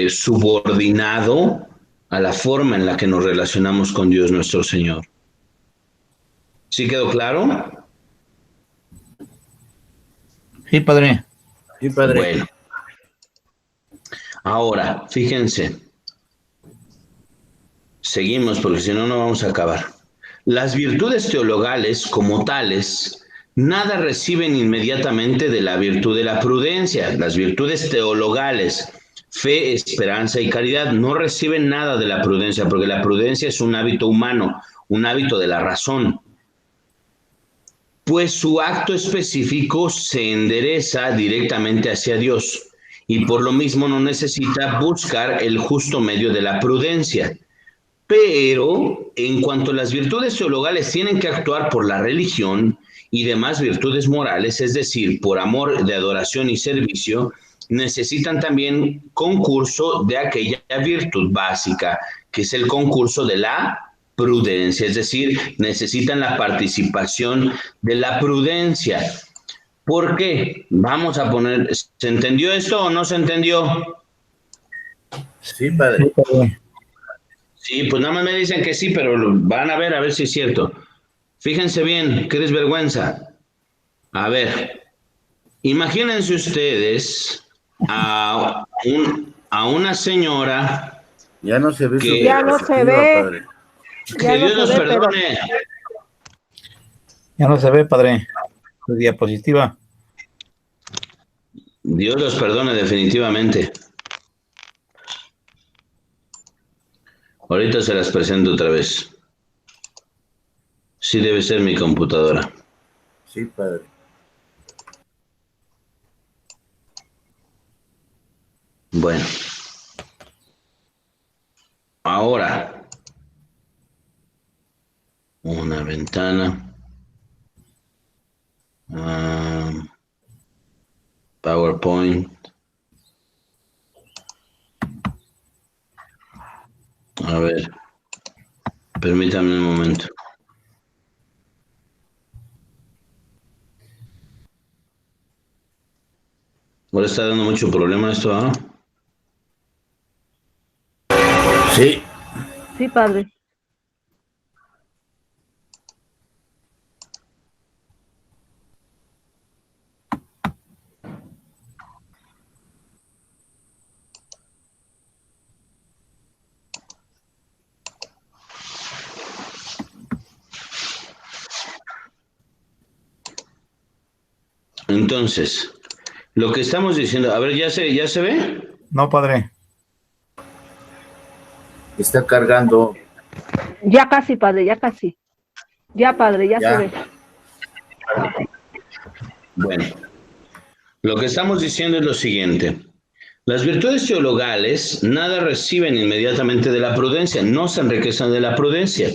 subordinado a la forma en la que nos relacionamos con Dios nuestro Señor. ¿Sí quedó claro? Sí, padre. Sí, padre. Bueno. Ahora, fíjense. Seguimos porque si no, no vamos a acabar. Las virtudes teologales, como tales, nada reciben inmediatamente de la virtud de la prudencia. Las virtudes teologales, fe, esperanza y caridad, no reciben nada de la prudencia, porque la prudencia es un hábito humano, un hábito de la razón. Pues su acto específico se endereza directamente hacia Dios y por lo mismo no necesita buscar el justo medio de la prudencia. Pero en cuanto a las virtudes teologales tienen que actuar por la religión y demás virtudes morales, es decir, por amor de adoración y servicio, necesitan también concurso de aquella virtud básica, que es el concurso de la prudencia, es decir, necesitan la participación de la prudencia. ¿Por qué? Vamos a poner, ¿se entendió esto o no se entendió? Sí, padre. Sí, pues nada más me dicen que sí, pero van a ver si es cierto. Fíjense bien, qué desvergüenza. A ver, imagínense ustedes a una señora. Ya no se ve que, ya no se ve. Padre. Que Dios nos perdone. Ya no se ve, padre. Su diapositiva. Dios los perdone definitivamente. Ahorita se las presento otra vez. Sí debe ser mi computadora. Sí, padre. Bueno. Ahora, una ventana. PowerPoint. A ver, permítame un momento. Ahora está dando mucho problema esto, ¿ah? Sí. Sí, padre. Entonces, lo que estamos diciendo, a ver, ¿ya se ve? No, padre. Está cargando. Ya casi, padre, ya casi. Ya, padre, ya se ve. Bueno, lo que estamos diciendo es lo siguiente. Las virtudes teologales nada reciben inmediatamente de la prudencia, no se enriquecen de la prudencia.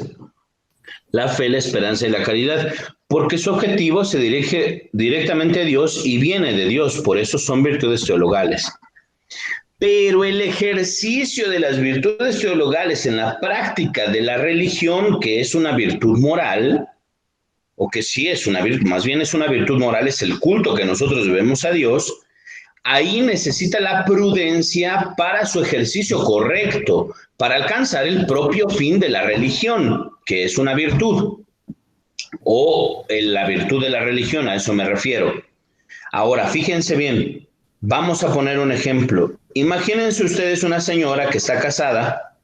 La fe, la esperanza y la caridad, porque su objetivo se dirige directamente a Dios y viene de Dios, por eso son virtudes teologales. Pero el ejercicio de las virtudes teologales en la práctica de la religión, que es una virtud moral, o que sí es una virtud, más bien es una virtud moral, es el culto que nosotros debemos a Dios, ahí necesita la prudencia para su ejercicio correcto, para alcanzar el propio fin de la religión, que es una virtud, o la virtud de la religión, a eso me refiero. Ahora, fíjense bien, vamos a poner un ejemplo. Imagínense ustedes una señora que está casada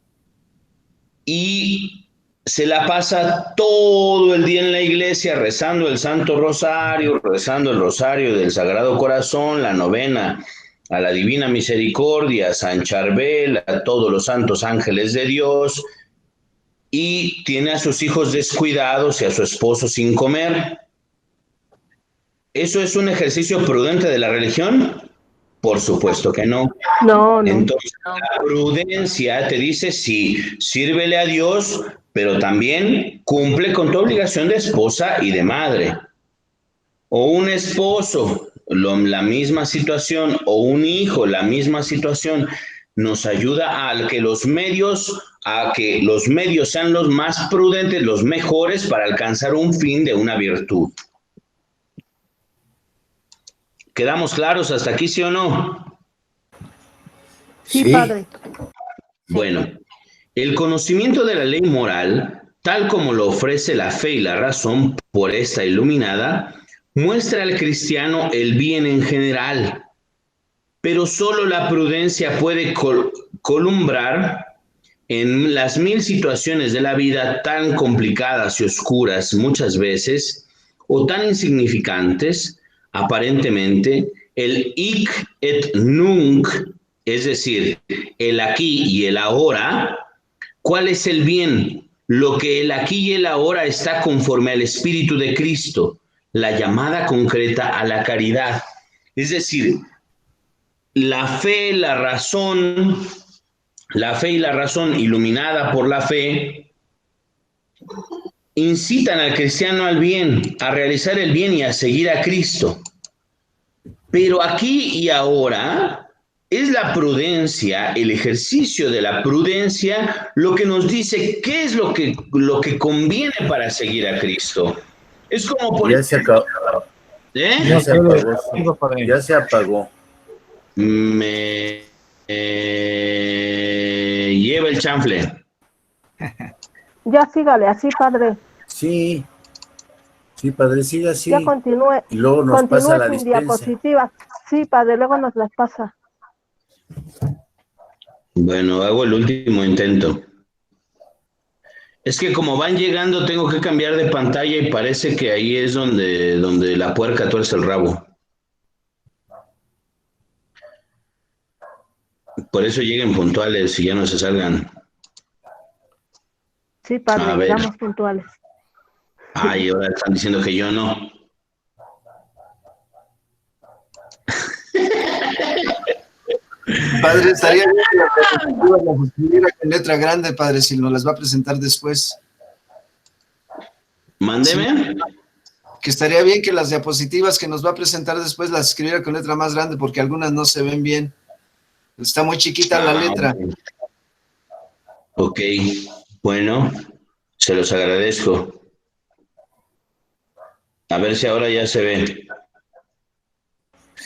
y se la pasa todo el día en la iglesia rezando el Santo Rosario, rezando el Rosario del Sagrado Corazón, la novena a la Divina Misericordia, a San Charbel, a todos los santos ángeles de Dios, y tiene a sus hijos descuidados y a su esposo sin comer. ¿Eso es un ejercicio prudente de la religión? Por supuesto que no. No. Entonces, la prudencia te dice, sí, sírvele a Dios, pero también cumple con tu obligación de esposa y de madre. O un esposo, la misma situación, o un hijo, la misma situación, nos ayuda a que los medios sean los más prudentes, los mejores para alcanzar un fin de una virtud. ¿Quedamos claros hasta aquí, sí o no? Sí, padre. Bueno, el conocimiento de la ley moral, tal como lo ofrece la fe y la razón por esta iluminada, muestra al cristiano el bien en general, pero solo la prudencia puede columbrar en las mil situaciones de la vida tan complicadas y oscuras muchas veces, o tan insignificantes, aparentemente, el hic et nunc, es decir, el aquí y el ahora. ¿Cuál es el bien? Lo que el aquí y el ahora está conforme al Espíritu de Cristo, la llamada concreta a la caridad. Es decir, la fe y la razón iluminada por la fe, incitan al cristiano al bien, a realizar el bien y a seguir a Cristo. Pero aquí y ahora es la prudencia, el ejercicio de la prudencia, lo que nos dice qué es lo que conviene para seguir a Cristo. Es como por ya se acabó. Ya se apagó. Ya se apagó. Me lleva el chanfle. Ya sígale así, padre. Sí, padre, siga así. Ya continúe. Y luego nos pasa la sin dispensa. diapositivas. Sí, padre, luego nos las pasa. Bueno, hago el último intento. Es que como van llegando tengo que cambiar de pantalla y parece que ahí es donde la puerca tuerce el rabo. Por eso lleguen puntuales y ya no se salgan. Sí, padre, llegamos puntuales. Ay, ahora están diciendo que yo no. Padre, estaría bien que las escribiera con letra grande, padre, si nos las va a presentar después. Mándeme. Sí, que estaría bien que las diapositivas que nos va a presentar después las escribiera con letra más grande, porque algunas no se ven bien. Está muy chiquita la letra. Ok, bueno, se los agradezco. A ver si ahora ya se ve.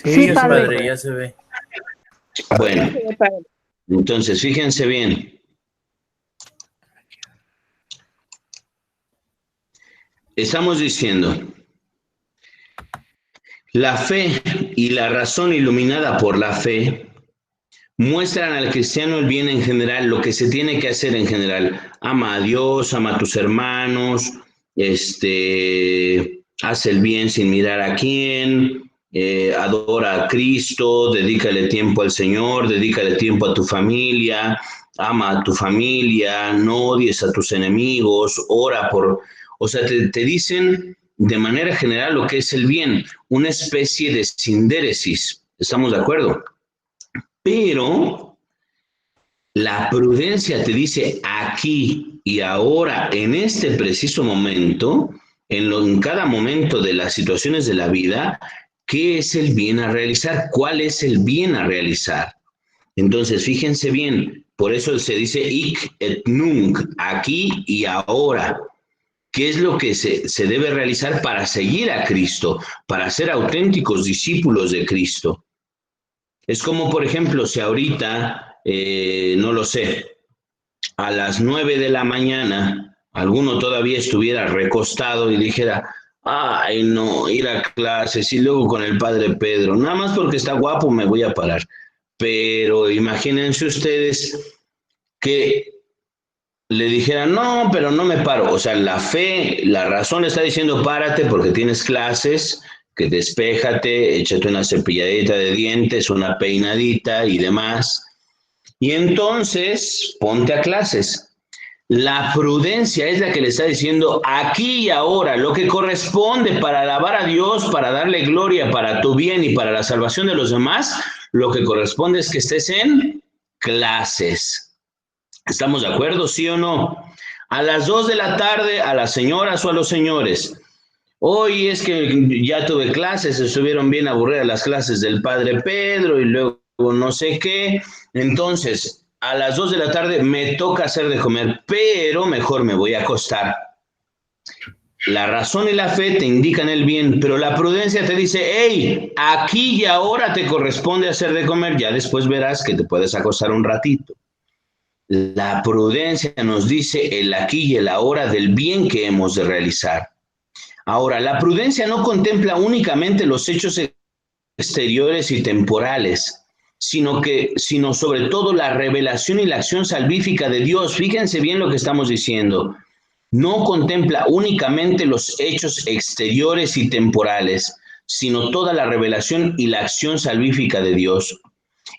Sí, padre, ya se ve. Bueno, entonces fíjense bien. Estamos diciendo, la fe y la razón iluminada por la fe muestran al cristiano el bien en general, lo que se tiene que hacer en general. Ama a Dios, ama a tus hermanos, haz el bien sin mirar a quién, adora a Cristo, dedícale tiempo al Señor, dedícale tiempo a tu familia, ama a tu familia, no odies a tus enemigos, ora por... O sea, te dicen de manera general lo que es el bien, una especie de sindéresis. ¿Estamos de acuerdo? Pero la prudencia te dice aquí y ahora, en este preciso momento, en cada momento de las situaciones de la vida, ¿qué es el bien a realizar? ¿Cuál es el bien a realizar? Entonces, fíjense bien, por eso se dice hic et nunc, aquí y ahora. ¿Qué es lo que se debe realizar para seguir a Cristo, para ser auténticos discípulos de Cristo? Es como, por ejemplo, si ahorita, no lo sé, a las 9 de la mañana, alguno todavía estuviera recostado y dijera, ay, no, ir a clases y luego con el padre Pedro, nada más porque está guapo me voy a parar. Pero imagínense ustedes que le dijeran, no, pero no me paro. O sea, la fe, la razón le está diciendo, párate porque tienes clases, que despéjate, échate una cepilladita de dientes, una peinadita y demás. Y entonces, ponte a clases. La prudencia es la que le está diciendo, aquí y ahora, lo que corresponde para alabar a Dios, para darle gloria, para tu bien y para la salvación de los demás, lo que corresponde es que estés en clases. ¿Estamos de acuerdo, sí o no? A las 2 de la tarde, a las señoras o a los señores. Hoy es que ya tuve clases, estuvieron bien aburridas las clases del padre Pedro y luego no sé qué. Entonces, a las 2 de la tarde me toca hacer de comer, pero mejor me voy a acostar. La razón y la fe te indican el bien, pero la prudencia te dice, hey, aquí y ahora te corresponde hacer de comer, ya después verás que te puedes acostar un ratito. La prudencia nos dice el aquí y el ahora del bien que hemos de realizar. Ahora, la prudencia no contempla únicamente los hechos exteriores y temporales, sino sobre todo la revelación y la acción salvífica de Dios. Fíjense bien lo que estamos diciendo. No contempla únicamente los hechos exteriores y temporales, sino toda la revelación y la acción salvífica de Dios.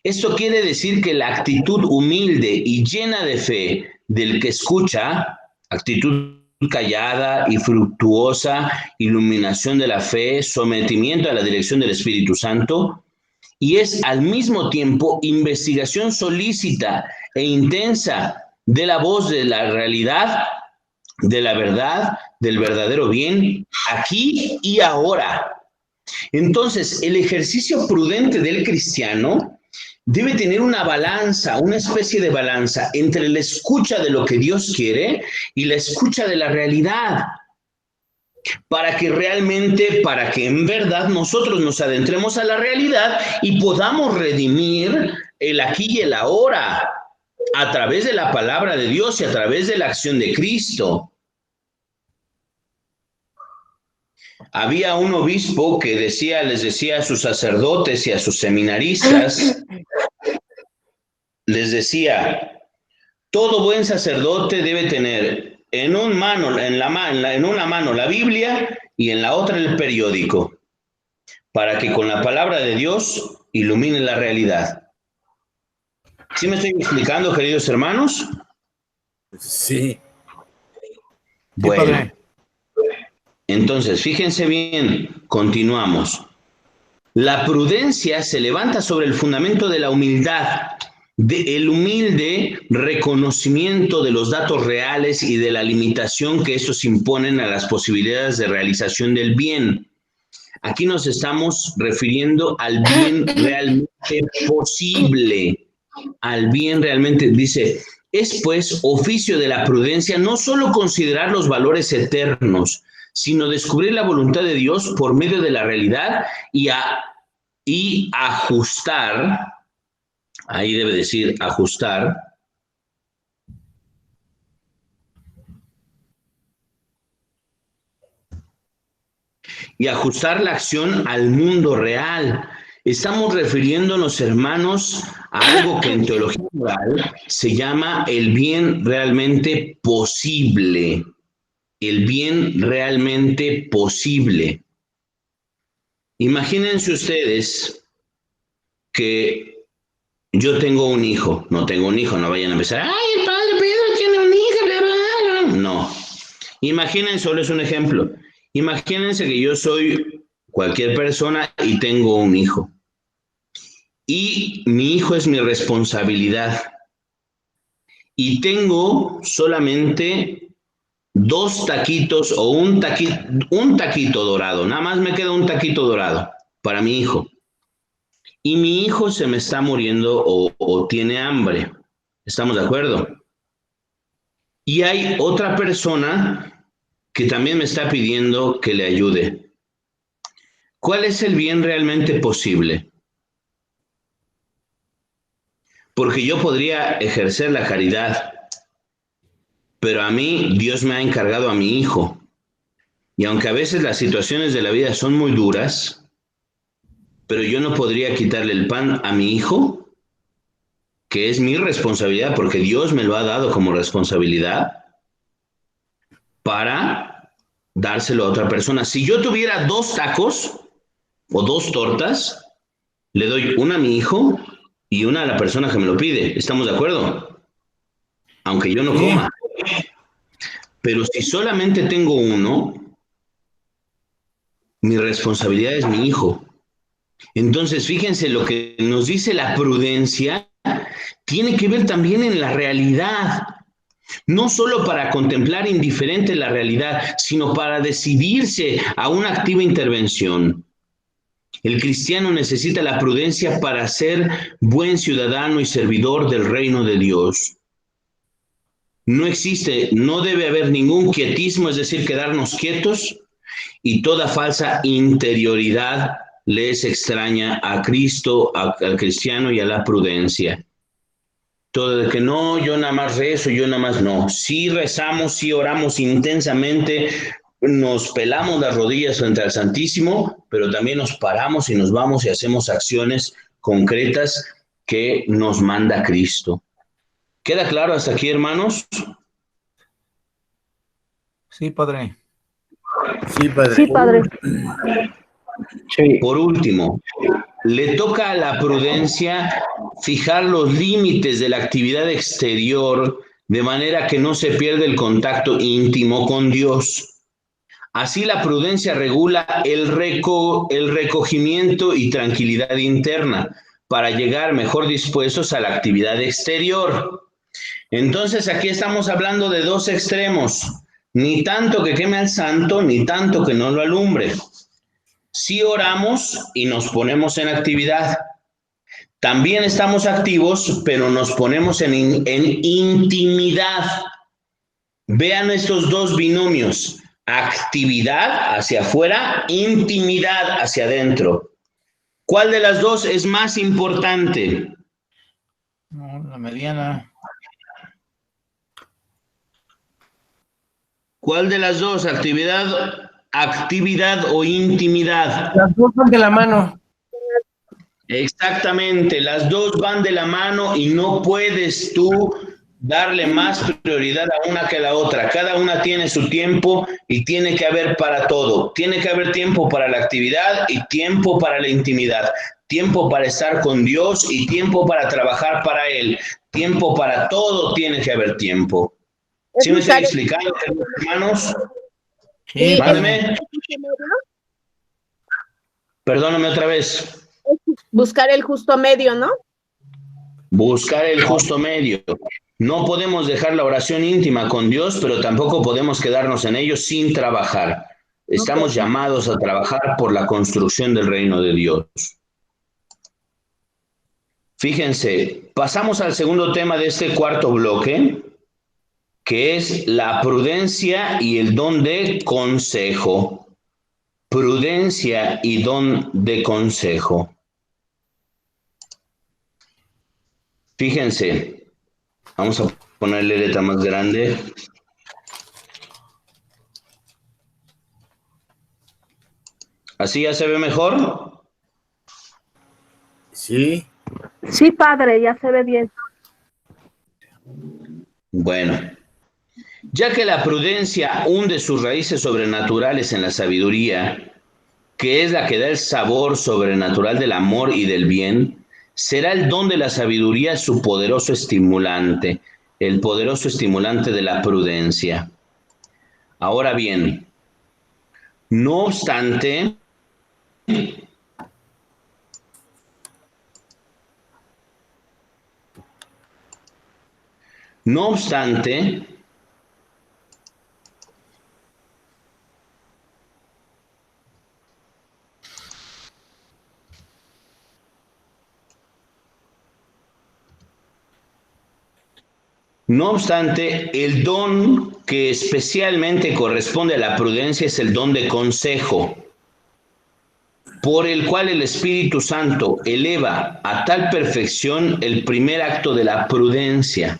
Esto quiere decir que la actitud humilde y llena de fe del que escucha, actitud callada y fructuosa, iluminación de la fe, sometimiento a la dirección del Espíritu Santo, y es al mismo tiempo investigación solícita e intensa de la voz de la realidad, de la verdad, del verdadero bien, aquí y ahora. Entonces, el ejercicio prudente del cristiano debe tener una balanza, una especie de balanza entre la escucha de lo que Dios quiere y la escucha de la realidad, para que en verdad nosotros nos adentremos a la realidad y podamos redimir el aquí y el ahora a través de la palabra de Dios y a través de la acción de Cristo. Había un obispo que les decía a sus sacerdotes y a sus seminaristas, les decía, todo buen sacerdote debe tener en una mano la Biblia y en la otra el periódico, para que con la palabra de Dios ilumine la realidad. ¿Sí me estoy explicando, queridos hermanos? Sí. Bueno, entonces, fíjense bien, continuamos. La prudencia se levanta sobre el fundamento de la humildad el humilde reconocimiento de los datos reales y de la limitación que estos imponen a las posibilidades de realización del bien. Aquí nos estamos refiriendo al bien realmente posible, al bien realmente, dice, es pues oficio de la prudencia no solo considerar los valores eternos, sino descubrir la voluntad de Dios por medio de la realidad y ajustar, ahí debe decir ajustar, y ajustar la acción al mundo real. Estamos refiriéndonos, hermanos, a algo que en teología moral se llama el bien realmente posible. El bien realmente posible. Imagínense ustedes que yo tengo un hijo. No tengo un hijo, no vayan a empezar, ¡ay, el padre Pedro tiene un hijo! No. Imagínense, solo es un ejemplo. Imagínense que yo soy cualquier persona y tengo un hijo. Y mi hijo es mi responsabilidad. Y tengo solamente 2 taquitos o un taquito dorado. Nada más me queda un taquito dorado para mi hijo. Y mi hijo se me está muriendo o tiene hambre. ¿Estamos de acuerdo? Y hay otra persona que también me está pidiendo que le ayude. ¿Cuál es el bien realmente posible? Porque yo podría ejercer la caridad, pero a mí Dios me ha encargado a mi hijo. Y aunque a veces las situaciones de la vida son muy duras, pero yo no podría quitarle el pan a mi hijo, que es mi responsabilidad, porque Dios me lo ha dado como responsabilidad, para dárselo a otra persona. Si yo tuviera 2 tacos o 2 tortas, le doy una a mi hijo y una a la persona que me lo pide. ¿Estamos de acuerdo? Aunque yo no coma. Pero si solamente tengo uno, mi responsabilidad es mi hijo. Entonces, fíjense, lo que nos dice la prudencia tiene que ver también en la realidad. No solo para contemplar indiferente la realidad, sino para decidirse a una activa intervención. El cristiano necesita la prudencia para ser buen ciudadano y servidor del reino de Dios. No debe haber ningún quietismo, es decir, quedarnos quietos, y toda falsa interioridad le es extraña a Cristo, al cristiano y a la prudencia. Todo de que no, yo nada más rezo, yo nada más no. Sí rezamos, sí oramos intensamente, nos pelamos las rodillas frente al Santísimo, pero también nos paramos y nos vamos y hacemos acciones concretas que nos manda Cristo. ¿Queda claro hasta aquí, hermanos? Sí, padre. Sí, padre. Sí, padre. Sí. Por último, le toca a la prudencia fijar los límites de la actividad exterior de manera que no se pierda el contacto íntimo con Dios. Así la prudencia regula el recogimiento y tranquilidad interna para llegar mejor dispuestos a la actividad exterior. Entonces aquí estamos hablando de 2 extremos, ni tanto que queme al santo, ni tanto que no lo alumbre. Sí oramos y nos ponemos en actividad. También estamos activos, pero nos ponemos en intimidad. Vean estos 2 binomios. Actividad hacia afuera, intimidad hacia adentro. ¿Cuál de las 2 es más importante? No, la mediana. ¿Cuál de las 2? ¿Actividad o intimidad? Las 2 van de la mano. Exactamente, las 2 van de la mano y no puedes tú darle más prioridad a una que a la otra. Cada una tiene su tiempo y tiene que haber para todo. Tiene que haber tiempo para la actividad y tiempo para la intimidad. Tiempo para estar con Dios y tiempo para trabajar para Él. Tiempo para todo, tiene que haber tiempo. ¿Sí me estoy explicando, hermanos? Sí, Mándeme. Perdóname otra vez. Buscar el justo medio, ¿no? Buscar el justo medio. No podemos dejar la oración íntima con Dios, pero tampoco podemos quedarnos en ello sin trabajar. Estamos llamados a trabajar por la construcción del reino de Dios. Fíjense, pasamos al segundo tema de este cuarto bloque, que es la prudencia y el don de consejo. Prudencia y don de consejo. Fíjense, vamos a ponerle letra más grande. ¿Así ya se ve mejor? Sí. Sí, padre, ya se ve bien. Bueno, ya que la prudencia hunde sus raíces sobrenaturales en la sabiduría, que es la que da el sabor sobrenatural del amor y del bien, será el don de la sabiduría su poderoso estimulante, el poderoso estimulante de la prudencia. Ahora bien, no obstante, no obstante, el don que especialmente corresponde a la prudencia es el don de consejo, por el cual el Espíritu Santo eleva a tal perfección el primer acto de la prudencia,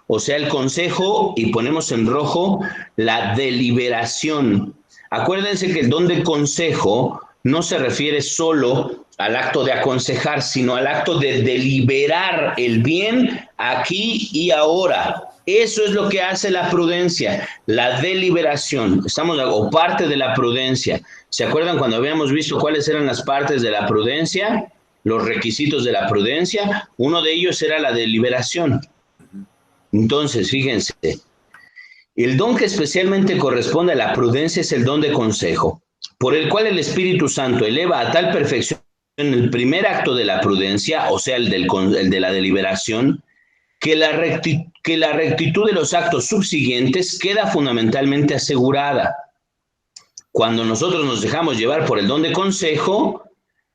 o sea, el consejo, y ponemos en rojo la deliberación. Acuérdense que el don de consejo no se refiere solo al acto de aconsejar, sino al acto de deliberar el bien aquí y ahora. Eso es lo que hace la prudencia, la deliberación. Estamos, o parte de la prudencia. ¿Se acuerdan cuando habíamos visto cuáles eran las partes de la prudencia? Los requisitos de la prudencia. Uno de ellos era la deliberación. Entonces, fíjense, el don que especialmente corresponde a la prudencia es el don de consejo, por el cual el Espíritu Santo eleva a tal perfección el primer acto de la prudencia, o sea, el de la deliberación, que la rectitud de los actos subsiguientes queda fundamentalmente asegurada. Cuando nosotros nos dejamos llevar por el don de consejo,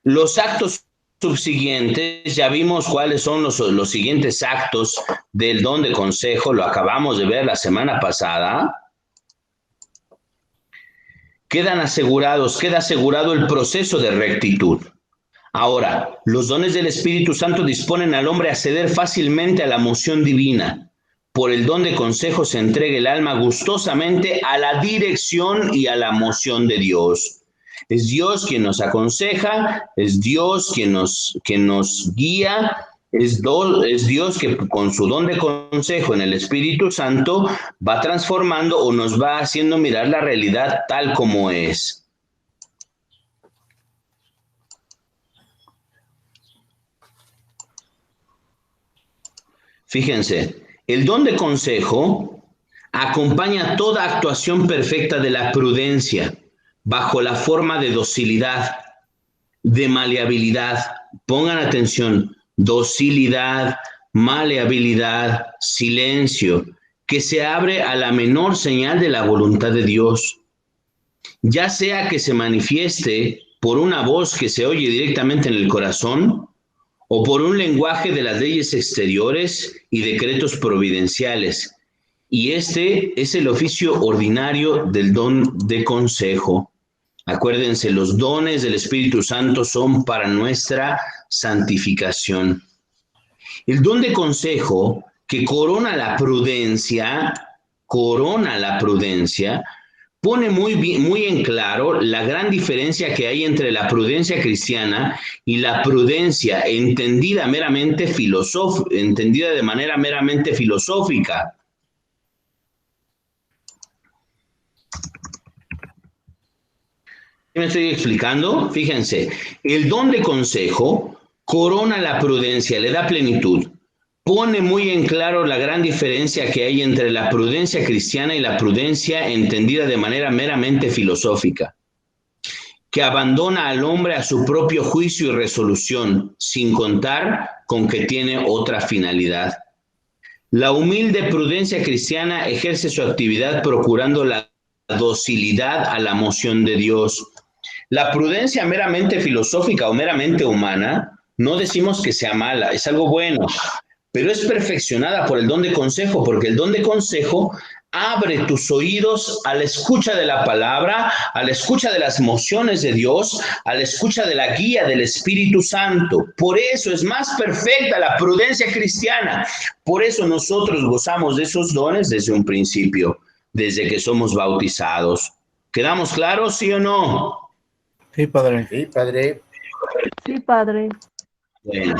los actos subsiguientes, ya vimos cuáles son los siguientes actos del don de consejo, lo acabamos de ver la semana pasada. Quedan asegurados, queda asegurado el proceso de rectitud. Ahora, los dones del Espíritu Santo disponen al hombre a ceder fácilmente a la moción divina. Por el don de consejo se entrega el alma gustosamente a la dirección y a la moción de Dios. Es Dios quien nos aconseja, es Dios quien nos guía, es Dios que con su don de consejo en el Espíritu Santo va transformando o nos va haciendo mirar la realidad tal como es. Fíjense, el don de consejo acompaña toda actuación perfecta de la prudencia, bajo la forma de docilidad, de maleabilidad. Pongan atención, docilidad, maleabilidad, silencio, que se abre a la menor señal de la voluntad de Dios, ya sea que se manifieste por una voz que se oye directamente en el corazón o por un lenguaje de las leyes exteriores y decretos providenciales. Y este es el oficio ordinario del don de consejo. Acuérdense, los dones del Espíritu Santo son para nuestra santificación. El don de consejo que corona la prudencia, pone muy en claro la gran diferencia que hay entre la prudencia cristiana y la prudencia entendida de manera meramente filosófica. ¿Me estoy explicando? Fíjense, el don de consejo corona la prudencia, le da plenitud. Pone muy en claro la gran diferencia que hay entre la prudencia cristiana y la prudencia entendida de manera meramente filosófica. que abandona al hombre a su propio juicio y resolución, sin contar con que tiene otra finalidad. La humilde prudencia cristiana ejerce su actividad procurando la docilidad a la moción de Dios. La prudencia meramente filosófica o meramente humana, no decimos que sea mala, es algo bueno, pero es perfeccionada por el don de consejo, porque el don de consejo abre tus oídos a la escucha de la palabra, a la escucha de las mociones de Dios, a la escucha de la guía del Espíritu Santo. Por eso es más perfecta la prudencia cristiana. Por eso nosotros gozamos de esos dones desde un principio, desde que somos bautizados. ¿Quedamos claros, sí o no? Sí, padre. Sí, padre. Sí, padre. Bueno.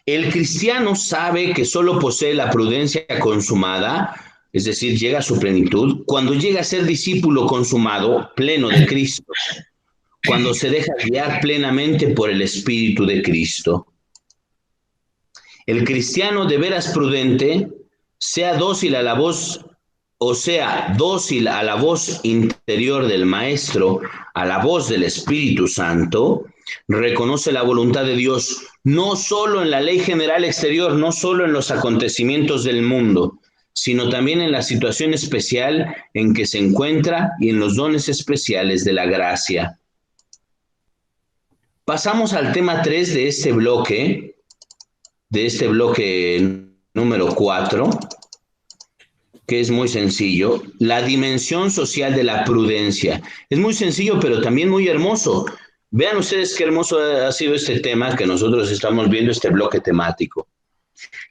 El cristiano sabe que solo posee la prudencia consumada, es decir, llega a su plenitud, cuando llega a ser discípulo consumado, pleno de Cristo, cuando se deja guiar plenamente por el Espíritu de Cristo. El cristiano de veras prudente, sea dócil a la voz, o sea, dócil a la voz interior del Maestro, a la voz del Espíritu Santo, reconoce la voluntad de Dios, no solo en la ley general exterior, no solo en los acontecimientos del mundo, sino también en la situación especial en que se encuentra y en los dones especiales de la gracia. Pasamos al tema 3 de este bloque número 4, que es muy sencillo, la dimensión social de la prudencia. Es muy sencillo, pero también muy hermoso. Vean ustedes qué hermoso ha sido este tema que nosotros estamos viendo, este bloque temático.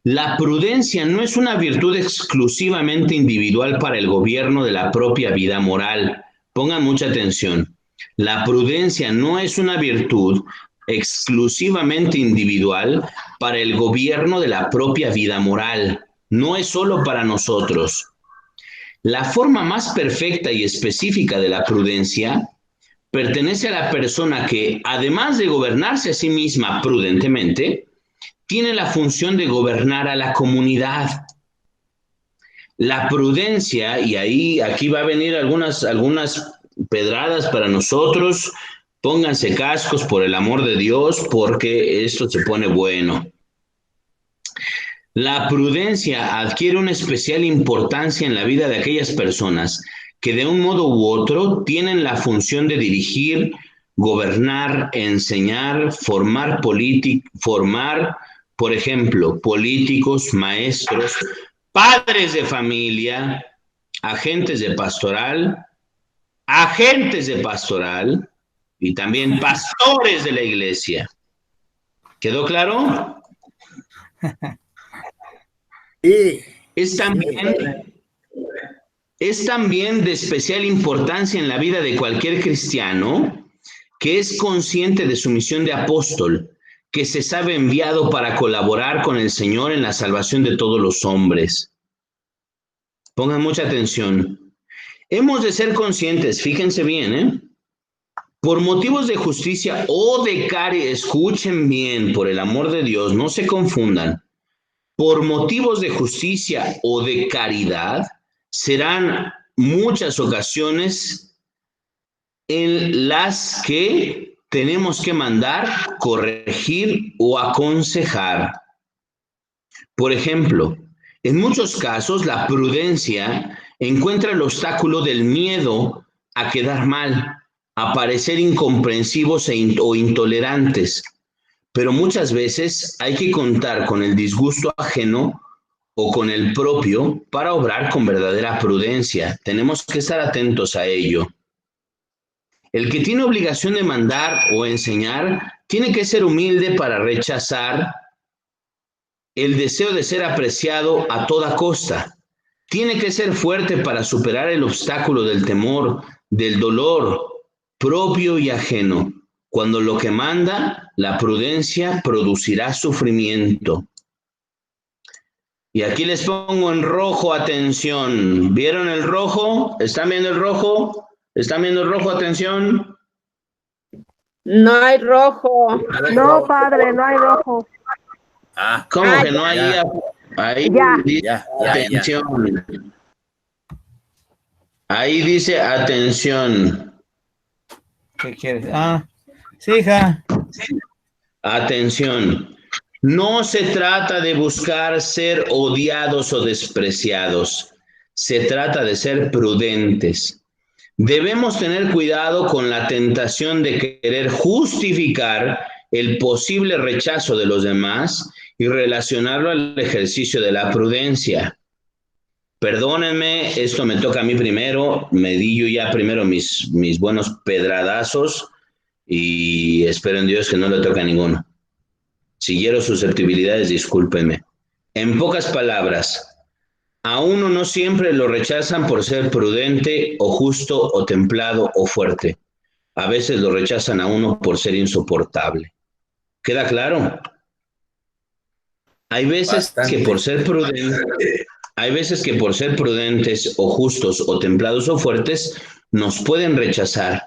La prudencia no es una virtud exclusivamente individual para el gobierno de la propia vida moral. Pongan mucha atención. La prudencia no es una virtud exclusivamente individual para el gobierno de la propia vida moral. No es solo para nosotros. La forma más perfecta y específica de la prudencia pertenece a la persona que, además de gobernarse a sí misma prudentemente, tiene la función de gobernar a la comunidad. La prudencia, y aquí va a venir algunas pedradas para nosotros, pónganse cascos por el amor de Dios, porque esto se pone bueno. La prudencia adquiere una especial importancia en la vida de aquellas personas que de un modo u otro tienen la función de dirigir, gobernar, enseñar, formar, por ejemplo, políticos, maestros, padres de familia, agentes de pastoral y también pastores de la iglesia. ¿Quedó claro? Sí. Es también de especial importancia en la vida de cualquier cristiano que es consciente de su misión de apóstol, que se sabe enviado para colaborar con el Señor en la salvación de todos los hombres. Pongan mucha atención. Hemos de ser conscientes, fíjense bien, por motivos de justicia o de caridad, escuchen bien, por el amor de Dios, no se confundan. Por motivos de justicia o de caridad, serán muchas ocasiones en las que tenemos que mandar, corregir o aconsejar. Por ejemplo, en muchos casos la prudencia encuentra el obstáculo del miedo a quedar mal, a parecer incomprensivos o intolerantes, pero muchas veces hay que contar con el disgusto ajeno o con el propio para obrar con verdadera prudencia. Tenemos que estar atentos a ello. El que tiene obligación de mandar o enseñar tiene que ser humilde para rechazar el deseo de ser apreciado a toda costa. Tiene que ser fuerte para superar el obstáculo del temor, del dolor propio y ajeno. Cuando lo que manda, la prudencia producirá sufrimiento. Y aquí les pongo en rojo, atención. ¿Vieron el rojo? ¿Están viendo el rojo? ¿Están viendo el rojo? Atención. No hay rojo. No, padre, no hay rojo. ¿Cómo que no hay? Ahí dice atención. Ahí dice atención. ¿Qué quieres? Ah, sí, hija. Atención. No se trata de buscar ser odiados o despreciados. Se trata de ser prudentes. Debemos tener cuidado con la tentación de querer justificar el posible rechazo de los demás y relacionarlo al ejercicio de la prudencia. Perdónenme, esto me toca a mí primero, me di yo ya primero mis buenos pedradazos y espero en Dios que no le toque a ninguno. Si hiero susceptibilidades, discúlpenme. En pocas palabras, a uno no siempre lo rechazan por ser prudente o justo o templado o fuerte. A veces lo rechazan a uno por ser insoportable. ¿Queda claro? Hay veces que por ser prudentes o justos o templados o fuertes nos pueden rechazar,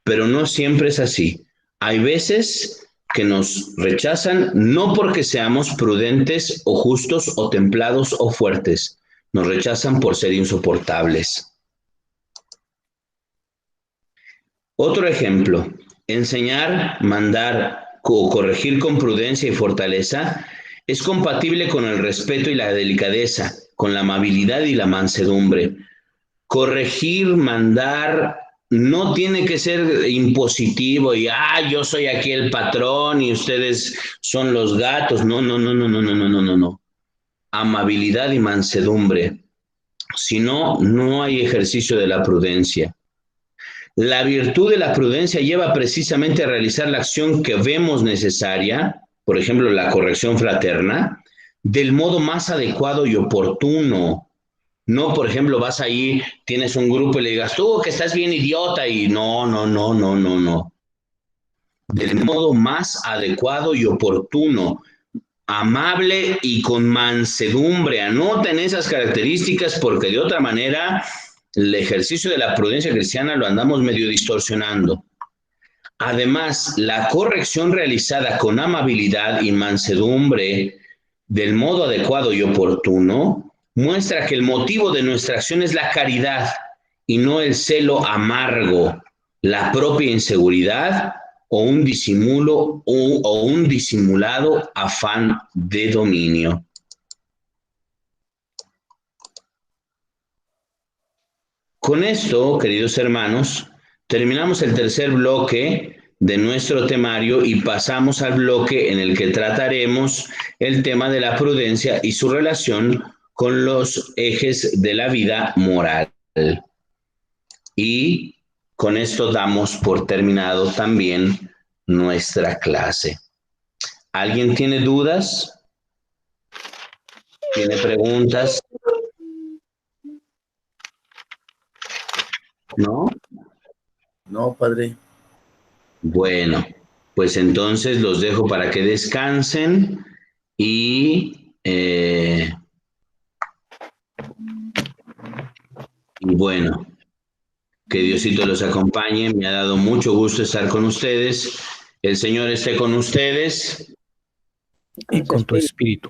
pero no siempre es así. Hay veces que nos rechazan no porque seamos prudentes o justos o templados o fuertes, nos rechazan por ser insoportables. Otro ejemplo, enseñar, mandar o corregir con prudencia y fortaleza es compatible con el respeto y la delicadeza, con la amabilidad y la mansedumbre. Corregir, mandar, no tiene que ser impositivo y yo soy aquí el patrón y ustedes son los gatos. No. Amabilidad y mansedumbre. Si no, no hay ejercicio de la prudencia. La virtud de la prudencia lleva precisamente a realizar la acción que vemos necesaria, por ejemplo, la corrección fraterna, del modo más adecuado y oportuno. No, por ejemplo, vas ahí, tienes un grupo y le digas, tú que estás bien idiota, y no. Del modo más adecuado y oportuno, amable y con mansedumbre. Anoten esas características porque de otra manera el ejercicio de la prudencia cristiana lo andamos medio distorsionando. Además, la corrección realizada con amabilidad y mansedumbre del modo adecuado y oportuno muestra que el motivo de nuestra acción es la caridad y no el celo amargo, la propia inseguridad o un disimulo o un disimulado afán de dominio. Con esto, queridos hermanos, terminamos el tercer bloque de nuestro temario y pasamos al bloque en el que trataremos el tema de la prudencia y su relación con los ejes de la vida moral. Y con esto damos por terminado también nuestra clase. ¿Alguien tiene dudas? ¿Tiene preguntas? ¿No? No, padre. Bueno, pues entonces los dejo para que descansen y bueno, que Diosito los acompañe. Me ha dado mucho gusto estar con ustedes. El Señor esté con ustedes. Y con tu espíritu.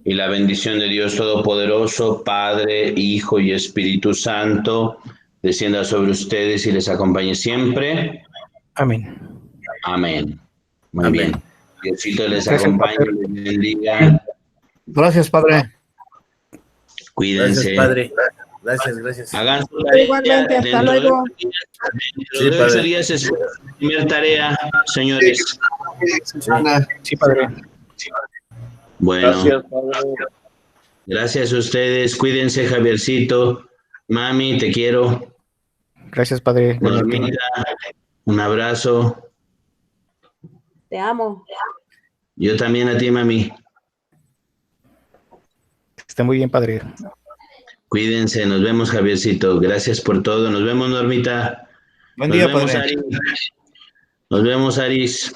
Y la bendición de Dios Todopoderoso, Padre, Hijo y Espíritu Santo, descienda sobre ustedes y les acompañe siempre. Amén. Amén. Muy Amén. bien. Diosito les Gracias, acompañe, Padre. les bendiga. Gracias, Padre. Cuídense. Gracias, padre. Gracias. Hagan su tarea. Igualmente, hasta Dentro de luego. 8 días es su primera tarea, señores. Sí, Padre. Bueno, Gracias, padre. gracias a ustedes. Cuídense, Javiercito. Mami, te quiero. Gracias, Padre. Normita, un abrazo. Te amo. Yo también a ti, mami. Esté muy bien, Padre. Cuídense, nos vemos, Javiercito. Gracias por todo. Nos vemos, Normita. Buen día, Nos vemos, Padre. Aris. Nos vemos, Aris.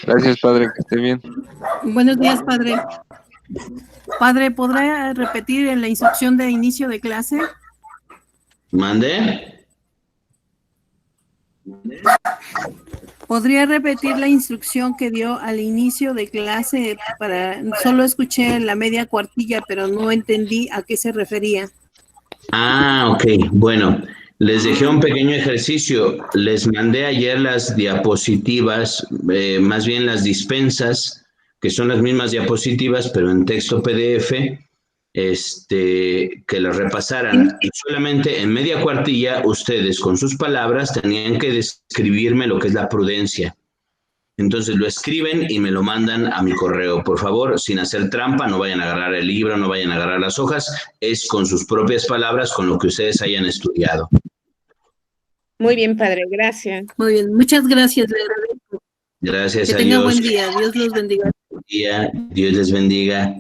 Gracias, padre, que esté bien. Buenos días, padre. Padre, ¿podrá repetir en la instrucción de inicio de clase? ¿Mande? ¿Podría repetir la instrucción que dio al inicio de clase? Solo escuché la media cuartilla, pero no entendí a qué se refería. Ah, ok. Bueno, Les dejé un pequeño ejercicio. Les mandé ayer las diapositivas, más bien las dispensas, que son las mismas diapositivas, pero en texto PDF, que las repasaran. Y solamente en media cuartilla, ustedes con sus palabras tenían que describirme lo que es la prudencia. Entonces lo escriben y me lo mandan a mi correo. Por favor, sin hacer trampa, no vayan a agarrar el libro, no vayan a agarrar las hojas. Es con sus propias palabras, con lo que ustedes hayan estudiado. Muy bien, padre, gracias. Muy bien, muchas gracias, le agradezco. Gracias Que a tenga Dios. buen día, Dios los bendiga. Buen día, Dios les bendiga.